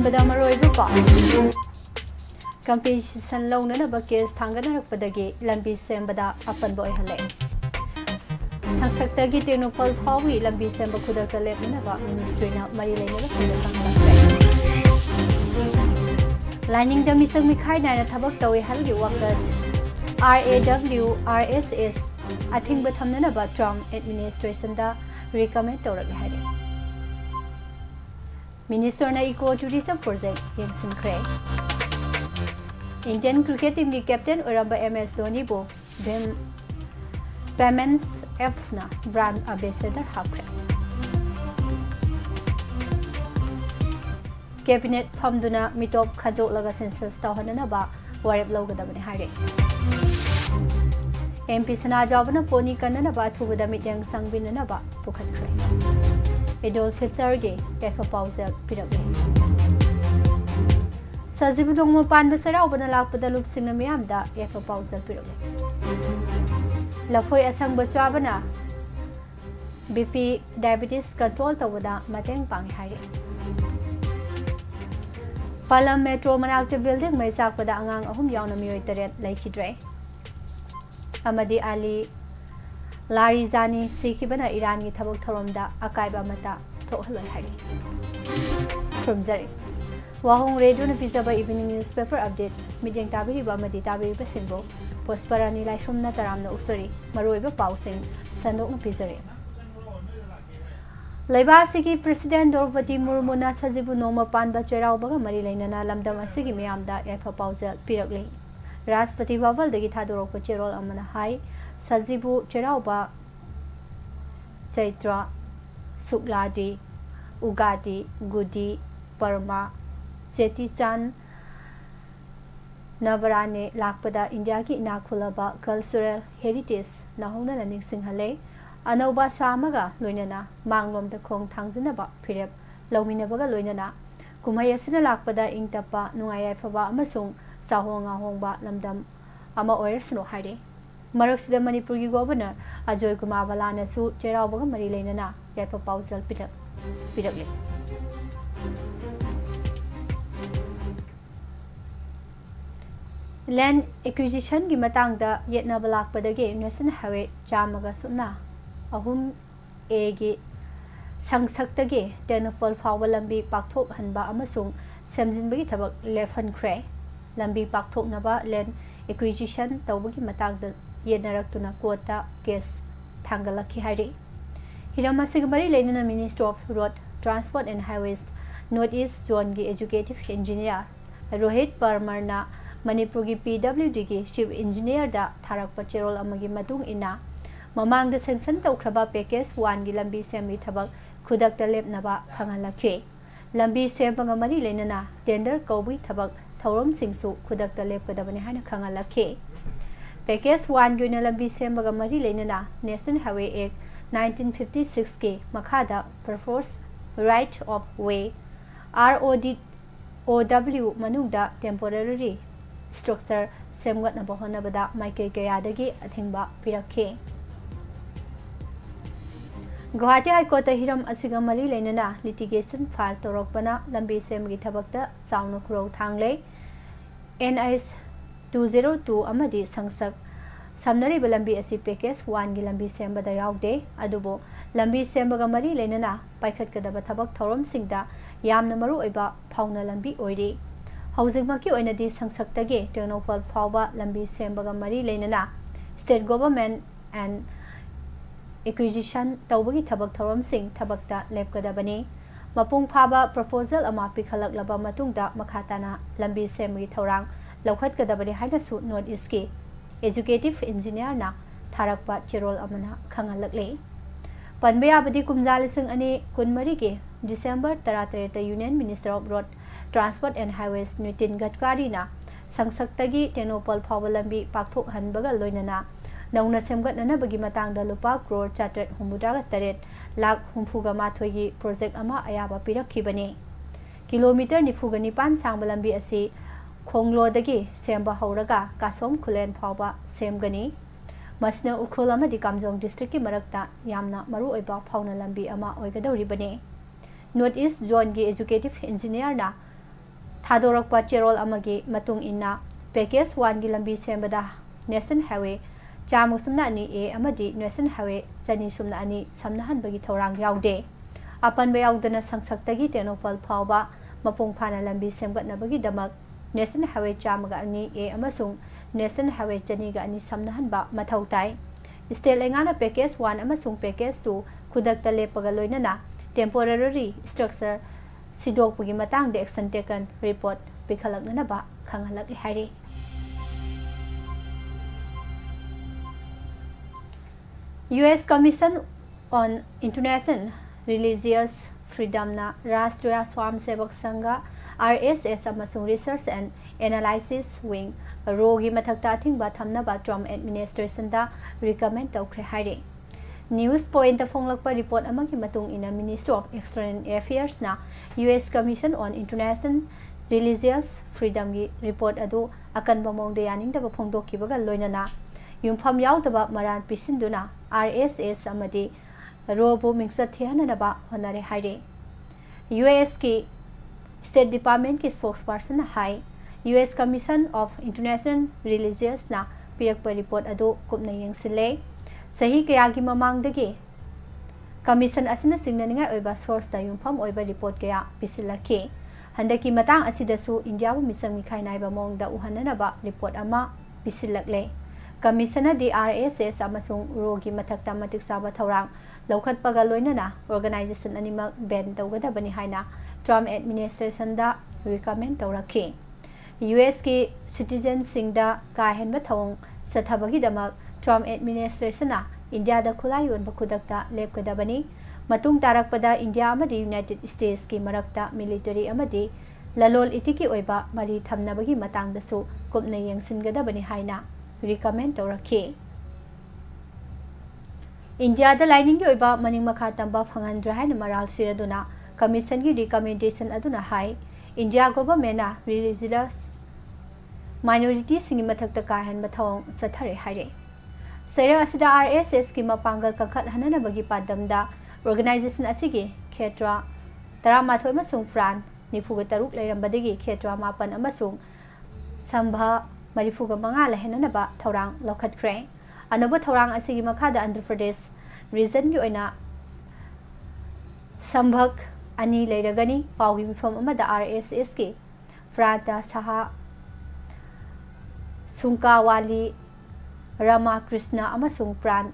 ꯑꯄꯟꯕꯗ ꯃꯔꯨꯑꯣꯏꯕ ꯄꯥꯎ compensation ꯂꯧꯅꯅꯕ case ꯊꯥꯡꯒꯠꯅꯔꯛꯄꯗꯒꯤ ꯂꯝꯕꯤ ꯁꯦꯝꯕꯗ ꯑꯄꯟꯕ ꯑꯣꯏꯍꯜꯂꯦ ꯁꯪꯁꯛꯇꯒꯤ ꯇꯦꯛꯅꯣꯄꯣꯜ ꯐꯥꯎꯕꯒꯤ ꯂꯝꯕꯤ ꯁꯦꯝꯕ ꯈꯨꯗꯛꯇ ꯂꯦꯞꯅꯅꯕ ꯃꯤꯅꯤꯁꯇ꯭ꯔꯤꯅ ꯃꯔꯤ ꯂꯩꯅꯕꯁꯤꯡꯗ ꯈꯪꯍꯟꯈ꯭ꯔꯦ ꯂꯥꯏꯅꯤꯡꯗ ꯃꯤꯆꯪ ꯃꯤꯈꯥꯏ ꯅꯥꯏꯅ ꯊꯕꯛ ꯇꯧꯏ ꯍꯥꯏꯕꯒꯤ ꯋꯥꯀꯠ RAWRSS ꯑꯊꯤꯡꯕ ꯊꯝꯅꯅꯕ ꯇ꯭ꯔꯝꯞ ꯑꯦꯗꯃꯤꯅꯤꯁꯇ꯭ꯔꯦꯁꯟꯗ ꯔꯤꯀꯃꯦꯟ ꯇꯧꯔꯛꯂꯦ ꯍꯥꯏꯔꯦ ꯃꯤꯅꯤꯁꯇꯔꯅ ꯏꯀꯣ ꯇꯨꯔꯤꯖꯝ ꯄ꯭ꯔꯣꯖꯦꯛ ꯌꯦꯡꯁꯤꯟꯈ꯭ꯔꯦ इंडियन क्रिकेट टीम की कैप्टन ओरंबा MS धोनी को पेमेंट्स F ना ब्रांड एम्बेसडर हाकरे कैबिनेट फमदुना मिटोप खदोलगा सेंसस तौहननबा वारेप लौगदबने हारे MP सना जावना पोनी कन्ननबा थुबदा मिटेंग संगबिननबा पुखत्रे इडोल फिल्टर गे कैफ पाउजर पिरबे सजीब नोंग पान बसरावबना लापदा लुपसिंग मियामदा एफ पाउजर पिरबे लफोय असंग बचाबना BP डायबिटीज कंट्रोल तवदा मतेंग पांग हारे पालम मेट्रो मनाक्ट बिल्डिंग मै साकपदा अंगांग अहुम यावना मियोय तरेत लैखिद्रे अमदी आली लारिजानी सिखिबना ईरान की थबक थरोमदा अकायबा मता थोहलोय हारे फ्रॉमजरी वाहोंग रेडियो ने पिजबा इवनिंग न्यूज़पेपर अपडेट मिडियंग ताबिरिबा अमदी ताबिरिबा सिंबो पोस्परानी लाइसुमना तरामना उसरी मरोइबा पाउसिंग संदोकना पिजरे लैबासिगी प्रेसिडेंट द्रौपदी मुर्मुना सजिबु नोमा पानबा चेरावबगा मरी लैनना लमदम असिगी मियामदा याफा पाउजल पिरकले राष्ट्रपति बावलदगी थादोरकपा चेरोल अमना हाई सजिबु चेरावबा चैत्र सुक्लादी उगादी गुडी परमा चेटीचान नवराने लापदा इंडिया की इनाखुलबा कल्चरल हेरिटेज नहोंना निंगसिंहले अनौबा सामगा लोइनना मांगलोमदा खोंग थांजनबा फिरेप लौमिनबगा लोइनना कुमहाई असिना लापदा इंगतपा नुंगायाफबा अमसुंग साहोंगा होंगबा लमदम अमा ओयरसनो हाइरे मरक्सिदा मणिपुर की गवर्नर अजय कुमार बलानसु चेरावबगा मरी लेनना याफा पाउजल पिरकले लैंड एक्विजिशन की मतंगदा येतनाबा लाकपदगे नेशनल हाईवे चामगा सुना अहुम एगी संसक्तगे टेक्नोपॉल फावबा लंबी पाकथोक हनबा अमसुंग सेमजिनबगी थबक लेफनख्रे लंबी पाकथोकनबा लैंड एक्विजिशन तौबगी मतंगदा येतनारक्तुना कोर्टा केस थांगलखि हाइरे हिरम असिग मरी लेनना minister of road transport and highways north east zone की एजुकेटिव इंजीनियर रोहित परमरना मणिपुर की PWD की चीफ इंजीनियर दा थारक चेरोल अमगी मतुंग इना ममांग दा सेंक्शन तौख्रबा पैकेज 1 की लंबी सेमगी थबक खुदक लेपनबा खंगलखे लंबी सेमबगा मरी लेनना टेंडर कौबी थबक थौरम सिंगसु खुदक लेपकदबने हाना खंगलखे पैकेज 1 की लंबी सेमबगा मरी लेनना नेशनल हाईवे एक्ट 1956 के मखादा propose right of way ROW मनुंगदा टेम्पोररी स्ट्रक्चर सेमगतनबा होनबदा माइके कयादगी अथिंबा पिरखे गुवाहाटी हाईकोर्ट हिरम असिगा मरी लेनना लिटिगेशन फाइल तौरकपना लंबी सेमगी थबकता साउन खुरौ थांगले NIS 202 अमदी संसक समनरिबा लंबी असि पैकेज 1 की लंबी सेमबदा यावदे अदुबो लंबी सेमबगा मरी लेनना पाइखतकदबा थबक थौरमसिंगदा यामना मरु ओइबा फाउना लंबी ओइरे हौजिकमकी ओइनदी संसक्तगे टेक्नोपॉल फावबा लंबी सेमबगा मरी लेनना स्टेट गवर्नमेंट एंड एक्विजिशन तौबगी थबक थौरमसिंग थबकता लेपकदबनी मपुंग फाबा प्रपोजल अमा पिखलकलबा मतुंगदा मखाताना लंबी सेमगी थौरांग लौखतकदबनी हाइनसु नॉर्थ ईस्ट की एजुकेटिव इंजीनियर ना थारकपा चेरोल अमना खंगलकले पनबे याबदी कुमजा लिसिंग अने कुनमरी के December 13 union minister of road transport and highways Nitin Gadkari ना संसक्तगी टेक्नोपॉल फावबा लंबी पाकथोक हनबगा लोइनना नौना सेमगतनबगी मतंगदा लुपा करोड़ 483 लाख 64 की प्रोजेक्ट अमा अयाबा पिरखिबने किलोमीटर 94 सांबा लंबी असि खोंगलोदगी सेमबा हौरगा कासोम खुलेन फावबा सेमगनी मसना उखोल अमदी कामजोंग डिस्ट्रिक्ट की मरक्ता यामना मरु ओइबा फाउना लंबी अमा ओइगदौरिबने नॉर्थ ईस्ट जोन की एजुकेटिव इंजीनियर ना थादोरक्पा चेरोल अमगी मतुंग इन्ना पैकेज 1 की लंबी सेंबदा नेशनल हाईवे चामुक सुमना अनि ए अमदी नेशनल हाईवे चनी सुमना अनि समनहनबगी थौरांग याउदे अपनबे याउदना संसक्तगी टेनोपल फावबा मपुंग फाना लंबी सेमगतनबगी दमक नेशनल हाईवे चामगा अनि ए अमसुंग नेशनल हाईवे चनीगा अनि समनहनबा मथौ ताई स्टेट लेंगाना पैकेज 1 अमसुंग पैकेज 2 खुदकता लेपगा लोइनना टेम्पोररी स्ट्रक्चर सिदोकपगी मतंग एक्शन टेकन रिपोर्ट पिखलकनबा खंगहलक हाइरी US Commission on International Religious Freedom na Rashtriya Swayamsevak Sangha RSS amasung Research and Analysis Wing rogi mathakta thingba thamnaba Trump administration da recommend tawkhre haire News point ta fonglakpa report amagi matung ina Ministry of External Affairs na US Commission on International Religious Freedom gi report adu akanba mongde yaningdaba phongdokkibaga loinana yumpham yaudaba maran pisinduna RSS amadi robo mingsa thiananaba honare haire US ki State Department ki spokesperson hai US Commission of International Religious na pirakpa report adu kupna yengsile sahi kayagi mamangdagi commission asina singnaninga oiba source ta yumpham oiba report kaya pisilaki handaki matang asidasu India bu misang mikhai naiba mongda uhananaba report ama pisilakle commission di RSS amasung rogi mathakta matik saba thorang lokhat paga loinana organization anima ban tawgadabani haina Trump administration da recommend tawrakhi US ki citizen singda ka henba thong sathabagi damak Trump administration na India da khulayon bakudakta lepkadabani matung tarakpada India amadi United States ki marakta military amadi lalol itiki oiba mari thamnabagi matangdasu kupna yengsingadabani haina recommend tawrakhi India da lining gi oiba maning makha tamba phangandrah haina maral siraduna commission ki recommendation aduna hai India government na religious minority singi mathakta ka han mathong sathare haire Saira asida RSS ki mapangal kakhat hanana bagi padamda organization asigi khetra taramathoi masung fran nifuga taruk leirambadagi khetra mapan amasung sambha marifuga manga lahenana ba thorang lokhat kre anaba thorang asigi makhada Andhra Pradesh region gi oina sambhak ani leiragani pawi mifam amada RSS ki frata saha sungkawali Rama Krishna amasung pran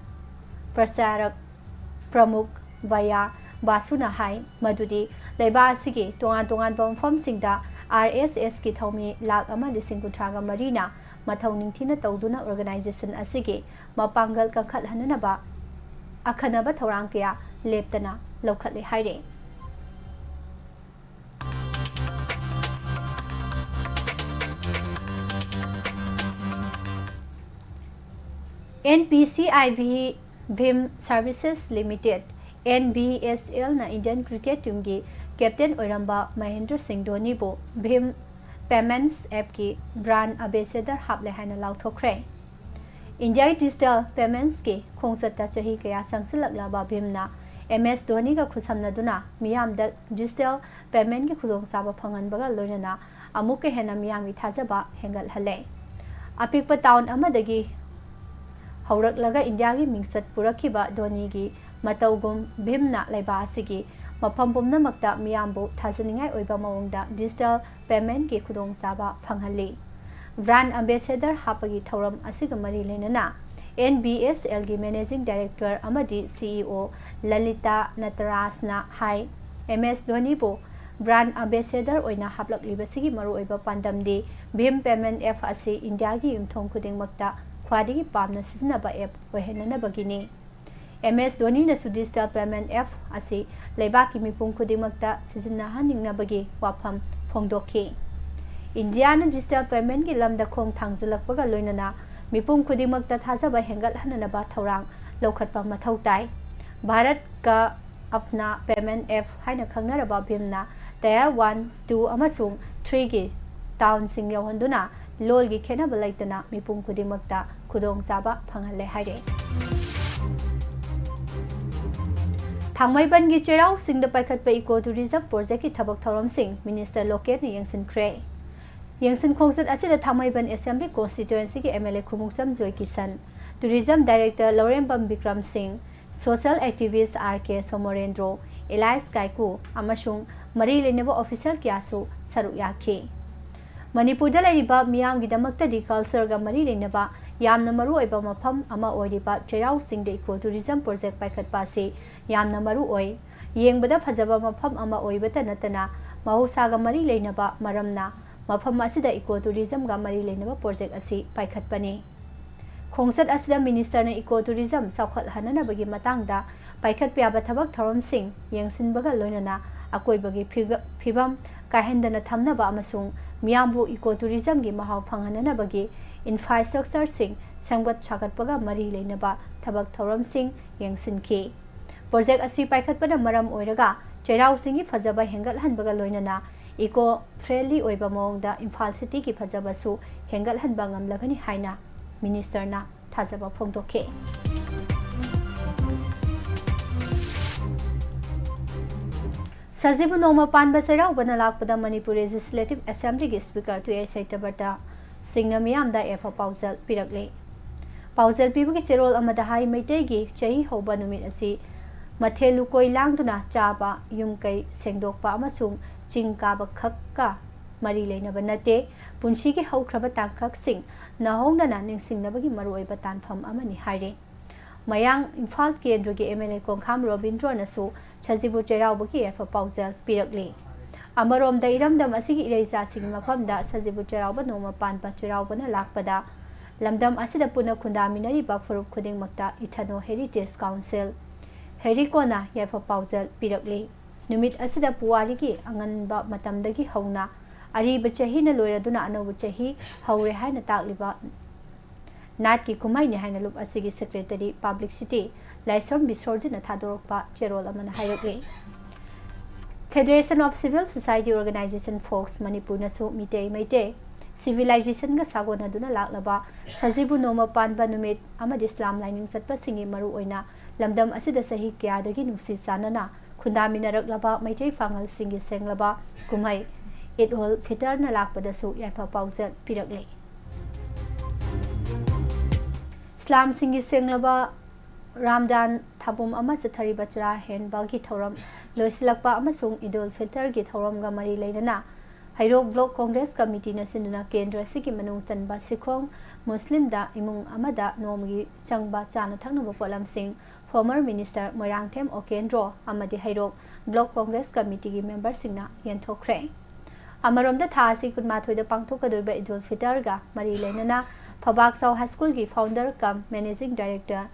prasarak pramuk vaya basuna hai madudi leiba asigi tongan tongan bomfam singda RSS ki thomi lak ama lising kuthaga marina mathau ningthina tawduna organization asigi mapangal kakhat hananaba akhanaba thorang kya leptana lokhatle haire NPCIV Bhim Services Limited NBSL na Indian Cricket Team ki Captain Oiramba Mahendra Singh Dhoni bo Bhim Payments App ki brand ambassador haple haina lauthokre India Digital Payments ki khongsata chahi kaya sangsilakla ba Bhim na MS Dhoni ka khusamna duna miyam da digital payment ki khudong saba phangan baga loinana amuke hena miyam gi thajaba hengal hale apikpa town amadagi haurak laga India gi mingsat purakhiba Dhoni gi matawgum Bhimna laiba asigi mafam pumnamakta miyambu thajaningai oiba mawongda digital payment ki khudong saba phanghalli brand ambassador hapagi thoram asiga mari lenana NBSL gi managing director amadi CEO Lalita Natarasna hai MS Dhoni bo brand ambassador oina haplak libasigi maru oiba pandamdi Bhim payment app asi India gi yumthong khudingmakta khwadigi pamna siznaba app ohenana bagini MS Dhoni na digital payment app asi leibaki mipum khudingmakta siznahaningnabagi wafam phongdokhi India na digital payment ki lamda khong thangzilakpaga loinana mipum khudingmakta thajaba hengal hananaba thorang lokhatpa mathau tai Bharat ka apna payment app haina khangnaraba Bhimna tier 1 2 amasung 3 gi town sing yawhanduna lol gi khenaba laitana mipum khudingmakta khudong saba phanghale haire Thangmeiband की चेराव सिंह पाइखत पे eco tourism project की थबक थौरम सिंह minister लोकेट ने यंगसिनख्रे यंगसिन खोंगसत असिदा थांमैबन असेंबली कॉन्स्टिट्यूएंसी की MLA Khumukcham Joy Kisan tourism director Lourembam Vikram Singh social activist R K Somorendro alias Kaiku अमसुंग मरी लेनेबो ऑफिशियल क्यासु सरुक याखी मणिपुरदा लैरिबा मियामगिदमक्तदि कल्चरगा मरी लेनेबा यामना मरु ओइबा मफम अमा ओइरिबा चेराव सिंह दे इको टूरिज्म प्रोजेक्ट पाइखतपासी यामना मरु ओइ येंबदा फजबा मफम अमा ओइबता नतना महौसागा मरी लेनेबा मरमना मफम असिदा इको टूरिज्म गा मरी लेनेबा प्रोजेक्ट असी पाइखतपनी खोंगसत असिदा मिनिस्टर ने इको टूरिज्म सौखत हननबगी मतंगदा पाइखत प्याबा थबक थौरम सिंह यंगसिनबगा लोइनना अकोइबगी फिबम काहेंदना थमनबा अमसुंग मियामबु इको टूरिज्म की महाव फंगहननबगी इंफ्रास्ट्रक्चर सिंह संगत सागतपगा मरी लेनबा थबक थौरम सिंह यंगसिनकी प्रोजेक्ट असी पाइखतपना मरम ओइरगा चेराव सिंह की फजबा हेंगलहनबगा लोइनना इको फ्रेंडली ओइबा मोंगदा इम्फाल सिटी की फजबसु हेंगलहनबा ngamlagani हाइना मिनिस्टर ना थाजबा फोंदोखे सजीबु नोमा पानबा चेराव बना लाकपदा मणिपुर लेजिस्लेटिव असेंबली की स्पीकर टुए सैतबरता सिंह मियामदा एफ पाउजल पिरकले पाउजल पीबगी चेरोल अमदा हाई मैतेगी चही होबा नुमित असी मथेलु कोई लांगदुना चाबा युमकै सेंगदोकपा अमसुंग चिंग काबा खक्का मरी लेनबा नते पुंसी की हौख्रबा तांखक सिंह नहोंगदना निंगसिंगनबगी मरुओइबा तानफम अमनि हाइरे मयांग इम्फाल केंद्र के एमएलए कोंखाम रोबिंद्रोनसु सजीबु चेरावबगी एफ पाउजल पिरकले अमरोमदा इरमदम असिगी इरेजासिंग मफमदा सजीबु चेरावबा नोमा पानबा चेरावबना लाकपदा लमदम असिदा पुना खुंदामिनरिबा फुरुप खुदिंगमक्ता इथनो हेरिटेज काउंसिल हेरिकोना याफ पाउजल पिरकले नुमित असिदा पुवारी की अंगनबा मतमदगी हौना अरीब चहीना लोइरदुना अनोबु चही हौरे हाइना ताकलिबा नाट की कुमाइने हाइना लुप असिगी सेक्रेटरी पब्लिसिटी लाइसोन बिसोरजिना थादोरपा चेरोल अमना हाइरकले federation of civil society organisation फोक्स मणिपुर नसु मिटे मैटे सिविलाइजेशन का सागोनदुना लाकलबा सजीबु नोमा पानबा नुमित अमदि इस्लाम लाइनिंग सत्पा सिंगी मरु ओइना लमदम असिदा सही क्यादगी नुसी सानना खुंदामिनरकलबा मैटे फांगल सिंगी सेंगलबा कुमाई ईद उल फितर न लाकपदसु याफा पाउजल पिरकले इस्लाम सिंगी सेंगलबा रामदान थाबुम अमा सथरी बचरा हेनबा की थौरम लोइसिलकपा अमसुंग ईद उल फितर की थौरमगा मरी लेनना हाइरोक ब्लॉक कांग्रेस कमिटी नसिनुना केंद्र सिकी मनुंग चनबा सिखोंग मुस्लिम दा इमुंग अमदा नोमगी चंगबा चाना थंगनबा पोलम सिंह फॉर्मर मिनिस्टर मोरांगथेम ओकेंद्रो अमदि हाइरोक ब्लॉक कांग्रेस कमिटी की मेंबर सिंगना यंथोख्रे अमरोमदा थासी कुनमाथोइदा पांगथोकदोइबा ईद उल फितर गा मरी लेनना फबाकसाव हाई स्कूल की फाउंडर कम मैनेजिंग डायरेक्टर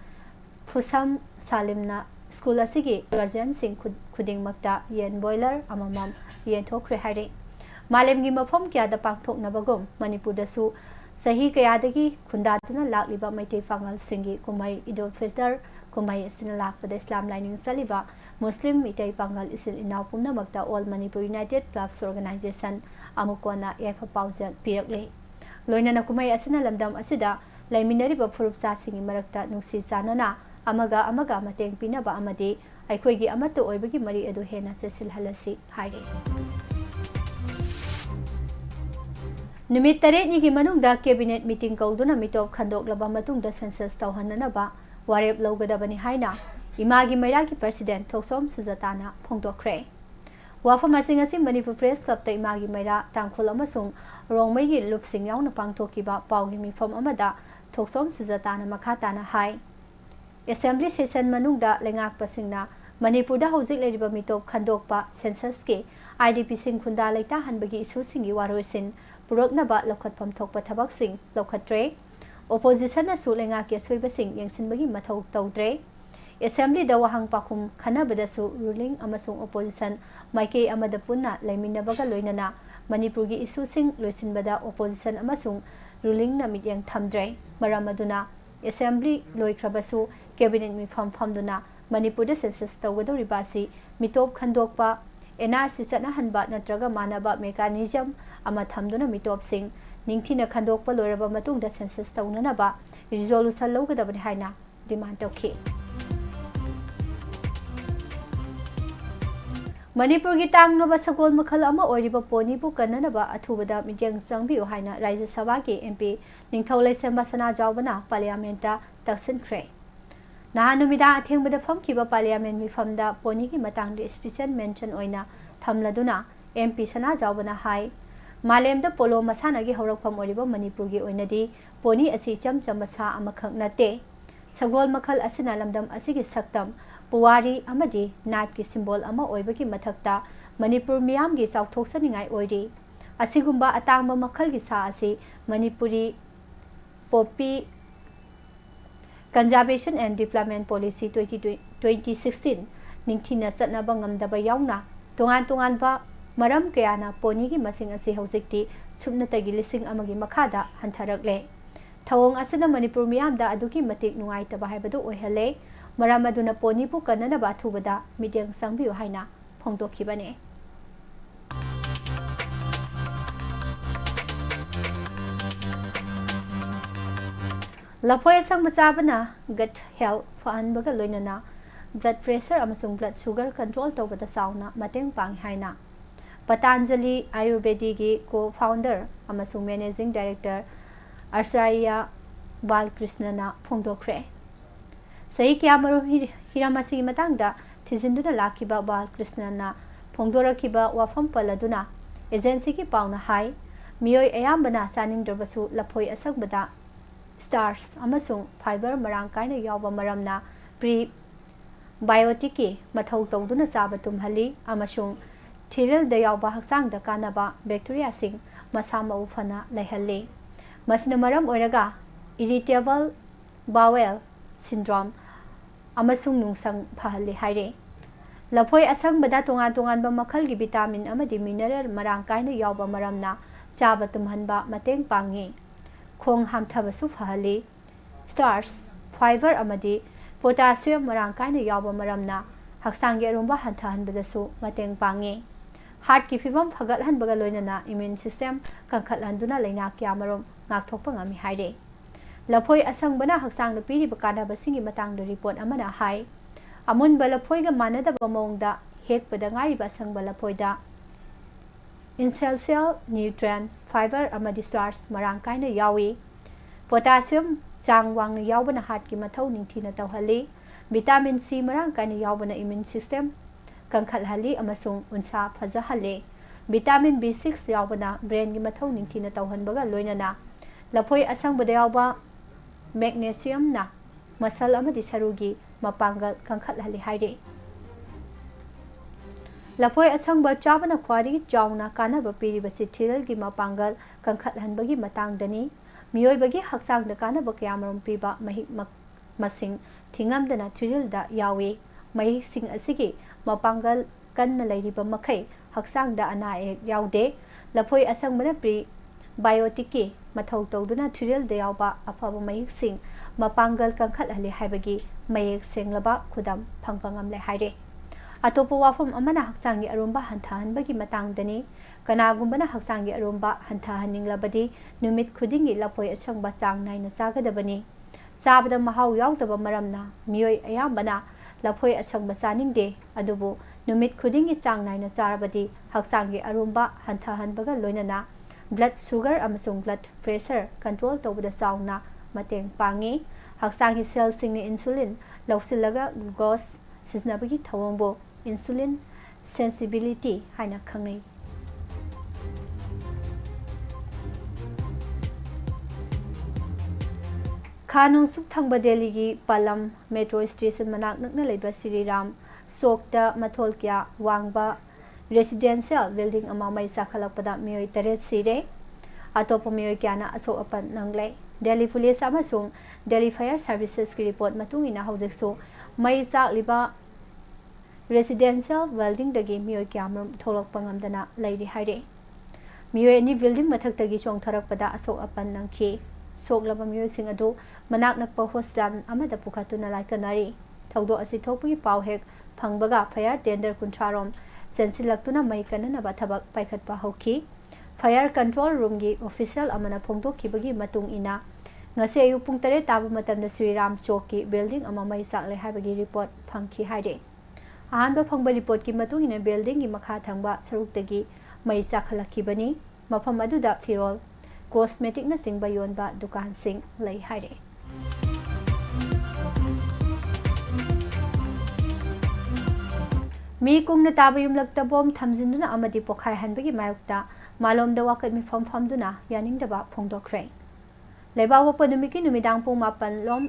फुसम सालिमना स्कूल असिगी गार्जियन सिंह खुदिंगमक्ता येन बॉयलर अममम येंथोख्रे हाइरे मालेमगी मफम क्यादा पांगथोकनबगुम मणिपुरदसु सही कयादगी खुंदादुना लाकलिबा मैते फांगल सिंगी कुमाई ईद उल फितर कुमाई असिना लाकपदा इस्लाम लाइनिंग सलिबा मुस्लिम मिटे पांगल इसिल इनाव पुनमक्ता all Manipur united clubs organisation अमुकोना याफ पाउजल पिरकले लोइनना कुमाई असिना लमदम असिदा लैमिनरिबा फुरुपसा सिंगी मरक्ता नुसी सानना अमगा अमगा मतेंग पिनबा अमदि अखोइगी अमत्तो ओइबगी मरी अदु हेना सेसिल हलसी हाइरे नुमित तरेनी की मनुंगदा कैबिनेट मीटिंग कौदुना मिटोप खंदोकलबा मतुंगदा सेंसस तौहननबा वारेप लौगदबनी हाइना इमागी मैरा की प्रेसिडेंट थोसोम सुजाताना फोंदोखरे वाफम असिंग असि मणिपुर प्रेस क्लब ता इमागी मैरा तांखोल अमसुंग रोंगमैगी लुपसिंग यावना पांगथोकिबा पाउगी मिफम अमदा थोसोम सुजाताना मखाताना हाई असेंबली सेशन मनुंगदा लेंगाकपसिंगना मणिपुरदा हौजिक लेरिबा मिटोप खंदोकपा सेंसस के आईडीपी सिंग खुंदा लेता हनबगी इशूसिंगी वारोइसिन पुरकनबा लौखतफम थोकपा थबकसिंग लौखत्रे ओपोजिशन असु लेंगाकी असोइबसिंग यंगसिनबगी मथौ तौद्रे असेंबली दा वाहंग पाखुम खनबदसु रूलिंग अमसुंग ओपोजिशन माइके अमदा पुन्ना लेमिनबगा लोइनना मणिपुरगी इशूसिंग लोइसिनबदा ओपोजिशन अमसुंग रूलिंग ना मित्यंग थमद्रे मरमदुना असेंबली लोइख्रबसु कैबिनेट मिफम फमदुना मणिपुरदा सेंसस तौगदौरिबासी मिटोप खंदोकपा एनआरसी चटनाहनबा नत्रगा मानबा मेकानिजम अमा थमदुना मिटोपसिंग निंगथिना खंदोकपा लोइरबा मतुंगदा सेंसस तौननबा रिजोल्यूशन लौगदबनि हाइना डिमांड तौखि मणिपुर की तांगनब सगोल मखल अमा ओरिबा पोनीबु कन्ननबा अथुबदा मिजेंग चंगबिउ हाइना राज्य सभा की एमपी निंगथौलैसेंबा सना जावबना पार्लियामेंटा तक्सिनख्रे नहा नुमिदा अथेंबदा फमखिबा पार्लियामेंट मिफमदा पोनी की मतंगदे स्पेशल मेंशन ओइना थमलदुना एमपी सना जावबना हाई मालेमदा पोलो मसानागी हौरकफम ओरिबा मणिपुर की ओइनदी पोनी असि चमचम सा अमखक नते सगोल मखल असिना लमदम असिगी सक्तम पुवारी अमदी नाट की सिंबल अमा ओइबगी मथक्ता मणिपुर मियाम की चाउथोक्सनिंगाई ओइरी असिगुंबा अतांगबा मखल की सा असि Manipuri Poppy conservation and development policy 2016 निंगथिना चटनाबा ngamdaba yauna tongan tonganba maram kayana poni gi masing asi hojikti subnatagi lising amagi makhada hantharakle thawong asina manipur miyamda aduki matik nungai taba haibadu oihale maram aduna poni pu kanana ba thubada midyang sangbiu haina phongdokhibane लफोय संग मचाबना गट health फहनबगा लोइनना blood pressure अमसुंग blood sugar control तौबदा साउना मतेंग पांग हाइना पतंजलि आयुर्वेदिक की को फाउंडर अमसुंग मैनेजिंग डायरेक्टर अर्साया बालकृष्णना फोंदोखरे सही क्या मरु हिरामसी मतंगदा थिजिंदुना लाखिबा बालकृष्णना फोंदोरखिबा वाफम पलदुना एजेंसी की पाउना हाई मियोय अयामबना सानिंगदबसु लफोय असंगबदा स्टार्स अमसुंग फाइबर मरांग कायना यावबा मरमना प्री बायोटिक की मथौ तौदुना चाबा तुम्हली अमसुंग थिरल द यावबा हक्सांग द कानबा बैक्टीरिया सिंग मसा मउ फना लैहल्ले मसिना मरम ओइरगा इरिटेबल बावेल सिंड्रोम अमसुंग नुंसंग फहल्ले हाइरे लफोय असंगबदा तोंगान तोंगानबा मखल की विटामिन अमदि मिनरल मरांग कायना यावबा मरमना चाबा तुम्हनबा मतेंग पांगे खोंग हामथबसु फहली स्टार्स फाइबर अमदी पोटासियम मरांग कायना यावबा मरमना हक्सांगे अरुंबा हंथहनबदसु मतेंग पांगे हार्ट की फिवम फगलहनबगा लोइनना इम्यून सिस्टम कंखलहनदुना लैना क्यामरोम नाकथोकपा ngami हाइरे लफोय असंगबना हक्सांग पीरिबा कानाबसिंगी मतंगद रिपोर्ट अमना हाई अमुनबा लफोयगा मानदबा मौंगदा हेकपदा ngaribा संगबा लफोयदा इनसेल्सियल न्यूट्रिएंट फाइबर अमदी स्टार्स मरांग कायना यावी पोटासियम चांग वांगना यावबना हार्ट की मथौ निंगथिना तौहली विटामिन सी मरांग कायना यावबना इम्यून सिस्टम कंखलहली अमसुंग उनसा फजहले विटामिन B6 यावबना ब्रेन की मथौ निंगथिना तौहनबगा लोइनना लफोय असंगबदा यावबा मैग्नीशियम ना मसल अमदी सरुगी मपांगल कंखलहली हाइरे लफोय असंगबा चाबना ख्वारी चाउना कानबा पीरिबसि थिरल की मपांगल कंखलहनबगी मतंगदनी मियोयबगी हक्सांगदा कानबा क्यामरम पीबा महिक मसिंग थिंगमदना थिरलदा यावे महिसिंग असिगी मपांगल कन्न लैरिबा मखै हक्सांगदा अना एक यावदे लफोय असंगबना प्री बायोटिक की मथौ तौदुना थिरलदा यावबा अफबा महिसिंग मपांगल कंखलहले हाइबगी मयेक सेंगलबा खुदम फंगपंगम ले हाइरे अतोप वाफम अमना हक्सांगी अरुंबा हंथाहनबगी मतंगदनी कनागुंबना हक्सांगी अरुंबा हंथाहनिंगलबदी नुमित खुदिंगी लफोय असंगबा चांग नाइना चागदबनी चाबदा महाव यावदबा मरमना मियोय अयामबना लफोय असंगबा चानिंगदे अदुबु नुमित खुदिंगी चांग नाइना चारबदी हक्सांगी अरुंबा हंथाहनबगा लोइनना ब्लड शुगर अमसुंग ब्लड प्रेशर कंट्रोल तौबदा चाउना मतेंग पांगी हक्सांगी सेल्सिंगनी इंसुलिन लौसिलगा ग्लूकोज सिजनबगी थवंगबो इंसुलिन सेंसिबिलिटी हाइना खंगै खानों सुख थंग दिल्ली की पालम मेट्रो स्टेशन मनाक नकना लेबा श्रीराम सोकता मथोल क्या वांगबा रेसिडेंशियल बिल्डिंग अमा मई साखलपदा मियोय तरेत सिरे अतोप मियोय क्याना असो अपन नंगले दिल्ली पुलिस अमसुंग दिल्ली फायर सर्विसेस की रिपोर्ट मतुंगिना हौजिकसो मई साकलिबा रेसिडेंशियल बिल्डिंग दगी मियोय क्यामरम थोलकपा ngamdana लैरि हाइरे मियोय अनि बिल्डिंग मथक्तगी चोंगथरकपदा असो अपन नंखी सोकलबा मियोय सिंग अदु मनाक नकपा हॉस्पिटल अमदा पुखातुना लाइकनारी थौदो असि थोपगी पाव हेक फंगबगा फायर टेंडर कुंथारोम सेंसिलक्तुना मई कननबा थबक पाइखतपा हौखी फायर कंट्रोल रूम की ऑफिशियल अमना फोंदोखिबगी मतुंग इना ngase ayu pung 3 tabu matamda Shriram चौक की बिल्डिंग अमा मई साकले हाइबगी रिपोर्ट फंगखी हाइरे अहानबा फंगबा रिपोर्ट की मतुंग इन बिल्डिंग की मखा थंगबा सरुक्तगी मई चाखलखिबनी मफम अदुदा फिरोल कॉस्मेटिक न सिंगबा योनबा दुकान सिंग लई हारे मी कुंगना ताबा युमलक्ता बोम थमजिंदुना अमदि पोखाय हनबगी मायुक्ता मालोमदा वाकत मी फमदुना यानिंगदबा फोंगदोखरे लेबा वोपा नुमिकी नुमिदांग पुंग मापन लोम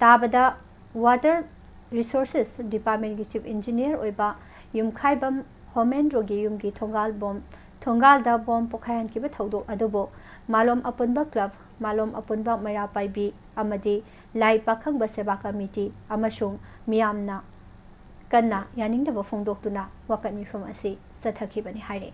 ताबदा वाटर रिसोर्सेस डिपार्टमेंट की चीफ इंजीनियर ओइबा युमखाइबम होमेंद्रोगी युमगी थोंगाल दा बोम पोखायन की थौदो अदुबो मालोम अपुनबा क्लब मालोम अपुनबा मैरा पाइबी अमदि लाई पाखंग सेवा कमिटी अमसुंग मियामना कन्ना यानिंगदबा फोंगदोक्तुना वाकत मिफम असी सथखिबनि हाइरे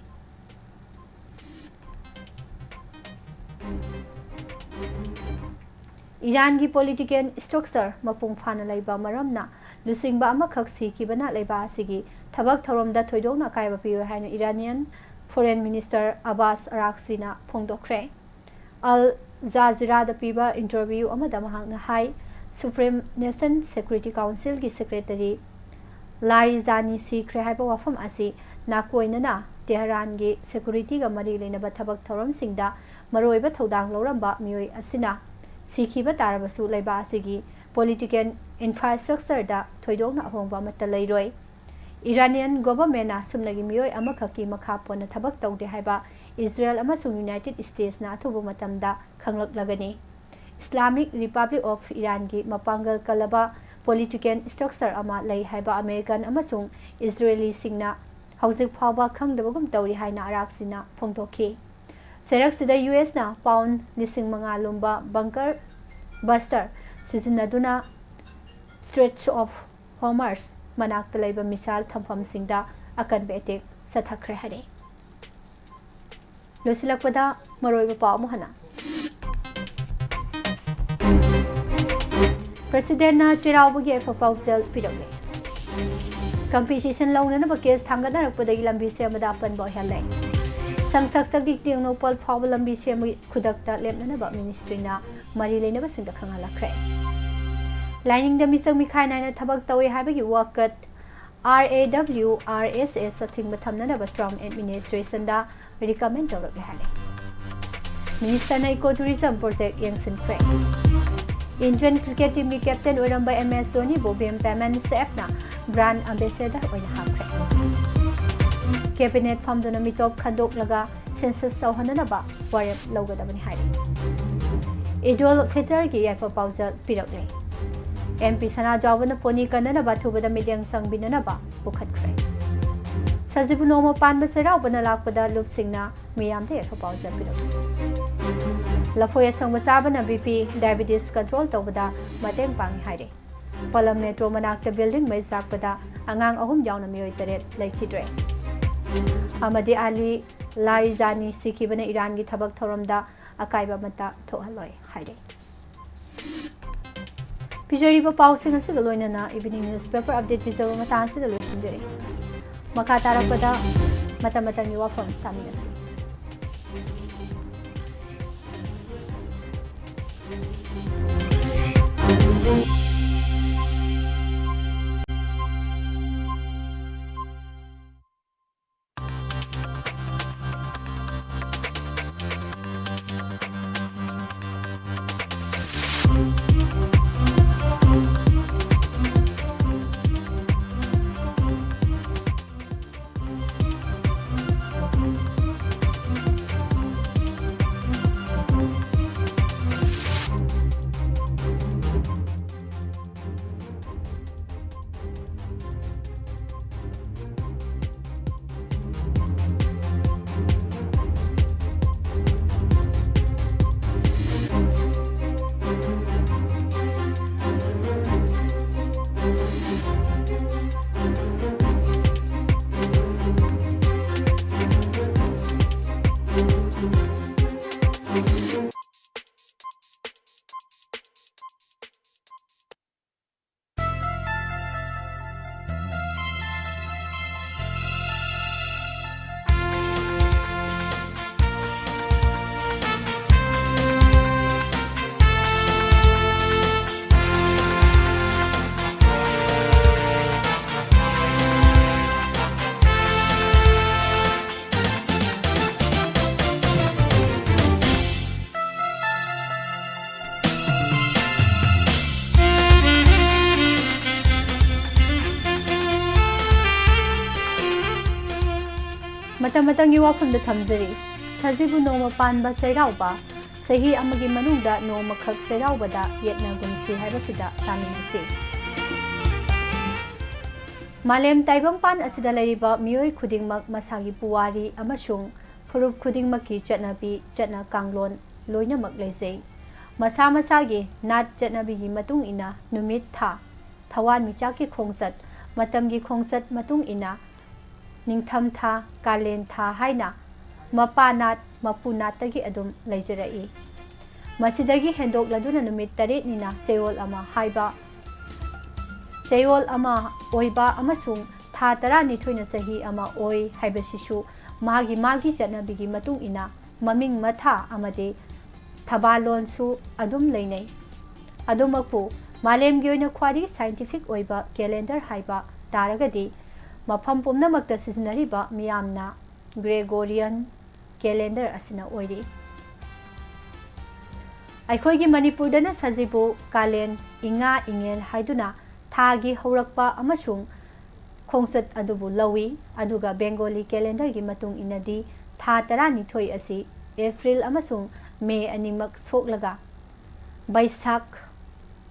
ईरान की पॉलिटिकल स्ट्रक्चर मपुंग फाना लेबा मरमना लुसिंगबा अमखक सिखिबना लेबा असिगी थबक थौरमदा थोइदोंना कायबा पियो हाइन इरानियन फॉरेन मिनिस्टर अब्बास अराक्सीना फोंगदोखरे अल जाजिरादा पीबा इंटरव्यू अमदा महांगना हाई सुप्रीम नेशनल सिक्योरिटी काउंसिल की सेक्रेटरी लारिजानी सीख्रे हाइबा वाफम असी नाकोइनना तेहरान की सिक्योरिटी का मरी लेनबा थबक थौरमसिंगदा मरोइबा थौदांग लौरंबा मियोय असिना सीखिबा तारबसु लेबा असिगी पॉलिटिकल इंफ्रास्ट्रक्चर दा थोइदोंना अहोंबा मत लेरोय इरानियन गवर्नमेंट सुमनगी मियोय अमखकी मखा पोना थबक तौदे हाइबा इजराइल अमसुंग यूनाइटेड स्टेट्स ना अथुबो मतमदा खंगलक इस्लामिक रिपब्लिक ऑफ ईरान की मपांगल कलबा पॉलिटिकल स्ट्रक्चर अमा लई हाइबा अमेरिकन अमसुंग इजरायली सिंगना हौजिक फावबा खंगदबगुम तौरी हाइना अराक्सिना फोंगदोखी सेरक्सिदा यूएस ना पाउंड 5,000 लुम्बा बंकर बस्टर सिजनदुना स्ट्रेट्स ऑफ हॉर्मस मनाक्ता लेबा मिसाइल थम्फमसिंगदा अकनबे अटैक सथखरे हरे लोसिलकपदा मरोइबा पाउ महना प्रेसिडेंट ना चेरावबगी एफ पाउजल पिरौले कंपटीशन लौननबा केस थांगदरकपदगी लंबी सेमदा अपन बहले संसद टेक्नोपल फाव लंबी से खुद लेपनब मिनिस्ट्रीना मरी लेनब खंगलख्रे लाइनिंग मिसंग मिखाई नायना थबक तवे हाबगी वाकत RAWRSS अथिंग थमनब ट्रम्प एडमिनिस्ट्रेशन दा रिकमेंड तौरक हाले मिनिस्टर ना इको टूरिज्म प्रोजेक्ट यंगसिनख्रे इंडियन क्रिकेट टीम की कैप्टन ओरंबा MS धोनी बोबेम पेमेंट्स एपना ब्रांड एम्बेसडर ओइना हाखरे कैबिनेट फमदुना मिटोप खंदोकलगा सेंसस तौहननबा वारेप लौगदबनि हाइरे इडोल फितर की याइफा पाउजल पिरकले MP सना जावना पोनी कननबा थुबदा मिडियंग संगबिननबा पुखतख्रे सजिबु नोमो पानबा सेरावबना लाकपदा लुपसिंगना मियामदे याइफा पाउजल पिरकले लफोय संगबा चाबना BP डायबिटीज कंट्रोल तौबदा मतेंग पांगी हाइरे पलम मेट्रो मनाक्ता बिल्डिंग मै जाकपदा अंगांग अहुम यावना मियोय तरेट लैखिद्रे अमदी आली लारिजानी सिखिबने ईरान की थबक थौरमदा अकाइबा मता थोहलोय हाइरे पिजरीबा पाउसिंग असिग लोइनना इवनिंग न्यूज़पेपर अपडेट पिजब मतांसिदा लोइसिंजरे मखा तारपदा मता वाफम तामिनसी ꯃꯇꯝ ꯃꯇꯝꯒꯤ ꯋꯥꯐꯝꯗ ꯊꯝꯖꯔꯤ ꯁꯖꯤꯕꯨ ꯅꯣꯡꯃ ꯄꯥꯟꯕ ꯆꯩꯔꯥꯎꯕ ꯆꯍꯤ ꯑꯃꯒꯤ ꯃꯅꯨꯡꯗ ꯅꯣꯡꯃꯈꯛ ꯆꯩꯔꯥꯎꯕꯗ ꯌꯦꯠꯅꯒꯨꯝꯁꯤ ꯍꯥꯏꯕꯁꯤꯗ ꯇꯥꯃꯤꯟꯅꯁꯤ ꯃꯥꯂꯦꯝ ꯇꯥꯏꯕꯪꯄꯥꯟ ꯑꯁꯤꯗ ꯂꯩꯔꯤꯕ ꯃꯤꯑꯣꯏ ꯈꯨꯗꯤꯡꯃꯛ ꯃꯁꯥꯒꯤ ꯄꯨꯋꯥꯔꯤ ꯑꯃꯁꯨꯡ ꯐꯨꯔꯨꯞ ꯈꯨꯗꯤꯡꯃꯛꯀꯤ ꯆꯠꯅꯕꯤ ꯆꯠꯅ ꯀꯥꯡꯂꯣꯟ ꯂꯣꯏꯅꯃꯛ ꯂꯩꯖꯩ ꯃꯁꯥ ꯃꯁꯥꯒꯤ ꯅꯥꯠ ꯆꯠꯅꯕꯤꯒꯤ ꯃꯇꯨꯡ ꯏꯟꯅ ꯅꯨꯃꯤꯠ ꯊꯥ ꯊꯋꯥꯟꯃꯤꯆꯥꯛꯀꯤ ꯈꯣꯡꯆꯠ ꯃꯇꯝꯒꯤ ꯈꯣꯡꯆꯠ ꯃꯇꯨꯡ ꯏꯟꯅ ꯅꯤꯡꯊꯝ ꯊꯥ ꯀꯥꯂꯦꯟ ꯊꯥ ꯍꯥꯏꯅ ꯃꯄꯥ ꯅꯥꯠ ꯃꯄꯨ ꯅꯥꯠꯇꯒꯤ ꯑꯗꯨꯝ ꯂꯩꯖꯔꯛꯏ ꯃꯁꯤꯗꯒꯤ ꯍꯦꯟꯗꯣꯛꯂꯗꯨꯅ ꯅꯨꯃꯤꯠ 8ꯅꯤꯅ ꯆꯌꯣꯜ ꯑꯃ ꯍꯥꯏꯕ ꯆꯌꯣꯜ ꯑꯃ ꯑꯣꯏꯕ ꯑꯃꯁꯨꯡ ꯊꯥ 12ꯅ ꯆꯍꯤ ꯑꯃ ꯑꯣꯏ ꯍꯥꯏꯕꯁꯤꯁꯨ ꯃꯥꯒꯤ ꯆꯠꯅꯕꯤꯒꯤ ꯃꯇꯨꯡ ꯏꯟꯅ ꯃꯃꯤꯡ ꯃꯊꯥ ꯑꯃꯗꯤ ꯊꯕꯥꯂꯣꯟꯁꯨ ꯑꯗꯨꯝ ꯂꯩꯅꯩ ꯑꯗꯨꯃꯛꯄꯨ ꯃꯥꯂꯦꯝꯒꯤ ꯑꯣꯏꯅ ꯈ꯭ꯋꯥꯏꯗꯒꯤ ꯁꯥꯏꯟꯇꯤꯐꯤक ꯑꯣꯏꯕ ꯀꯦꯂꯦꯟꯗꯔ ꯍꯥꯏꯕ ꯇꯥꯔꯒꯗꯤ ꯃꯐꯝ ꯄꯨꯝꯅꯃꯛꯇ ꯁꯤꯖꯤꯟꯅꯔꯤꯕ ꯃꯤꯌꯥꯝꯅ ꯒ꯭ꯔꯦꯒꯣꯔꯤꯌꯟ ꯀꯦꯂꯦꯟꯗꯔ ꯑꯁꯤꯅ ꯑꯣꯏꯔꯤ ꯑꯩꯈꯣꯏꯒꯤ ꯃꯅꯤꯄꯨꯔꯗꯅ ꯁꯖꯤꯕꯨ ꯀꯥꯂꯦꯟ ꯏꯉꯥ ꯏꯉꯦꯟ ꯍꯥꯏꯗꯨꯅ ꯊꯥꯒꯤ ꯍꯧꯔꯛꯄ ꯑꯃꯁꯨꯡ ꯈꯣꯡꯆꯠ ꯑꯗꯨꯕꯨ ꯂꯧꯏ ꯑꯗꯨꯒ ꯕꯦꯡꯒꯣꯂꯤ ꯀꯦꯂꯦꯟꯗꯔꯒꯤ ꯃꯇꯨꯡ ꯏꯟꯅꯗꯤ ꯊꯥ 12 ꯑꯁꯤ ꯑꯦꯄ꯭ꯔꯤꯜ ꯑꯃꯁꯨꯡ ꯃꯦ ꯑꯅꯤꯃꯛ ꯁꯣꯛꯂꯒ ꯕꯩꯁꯥꯈ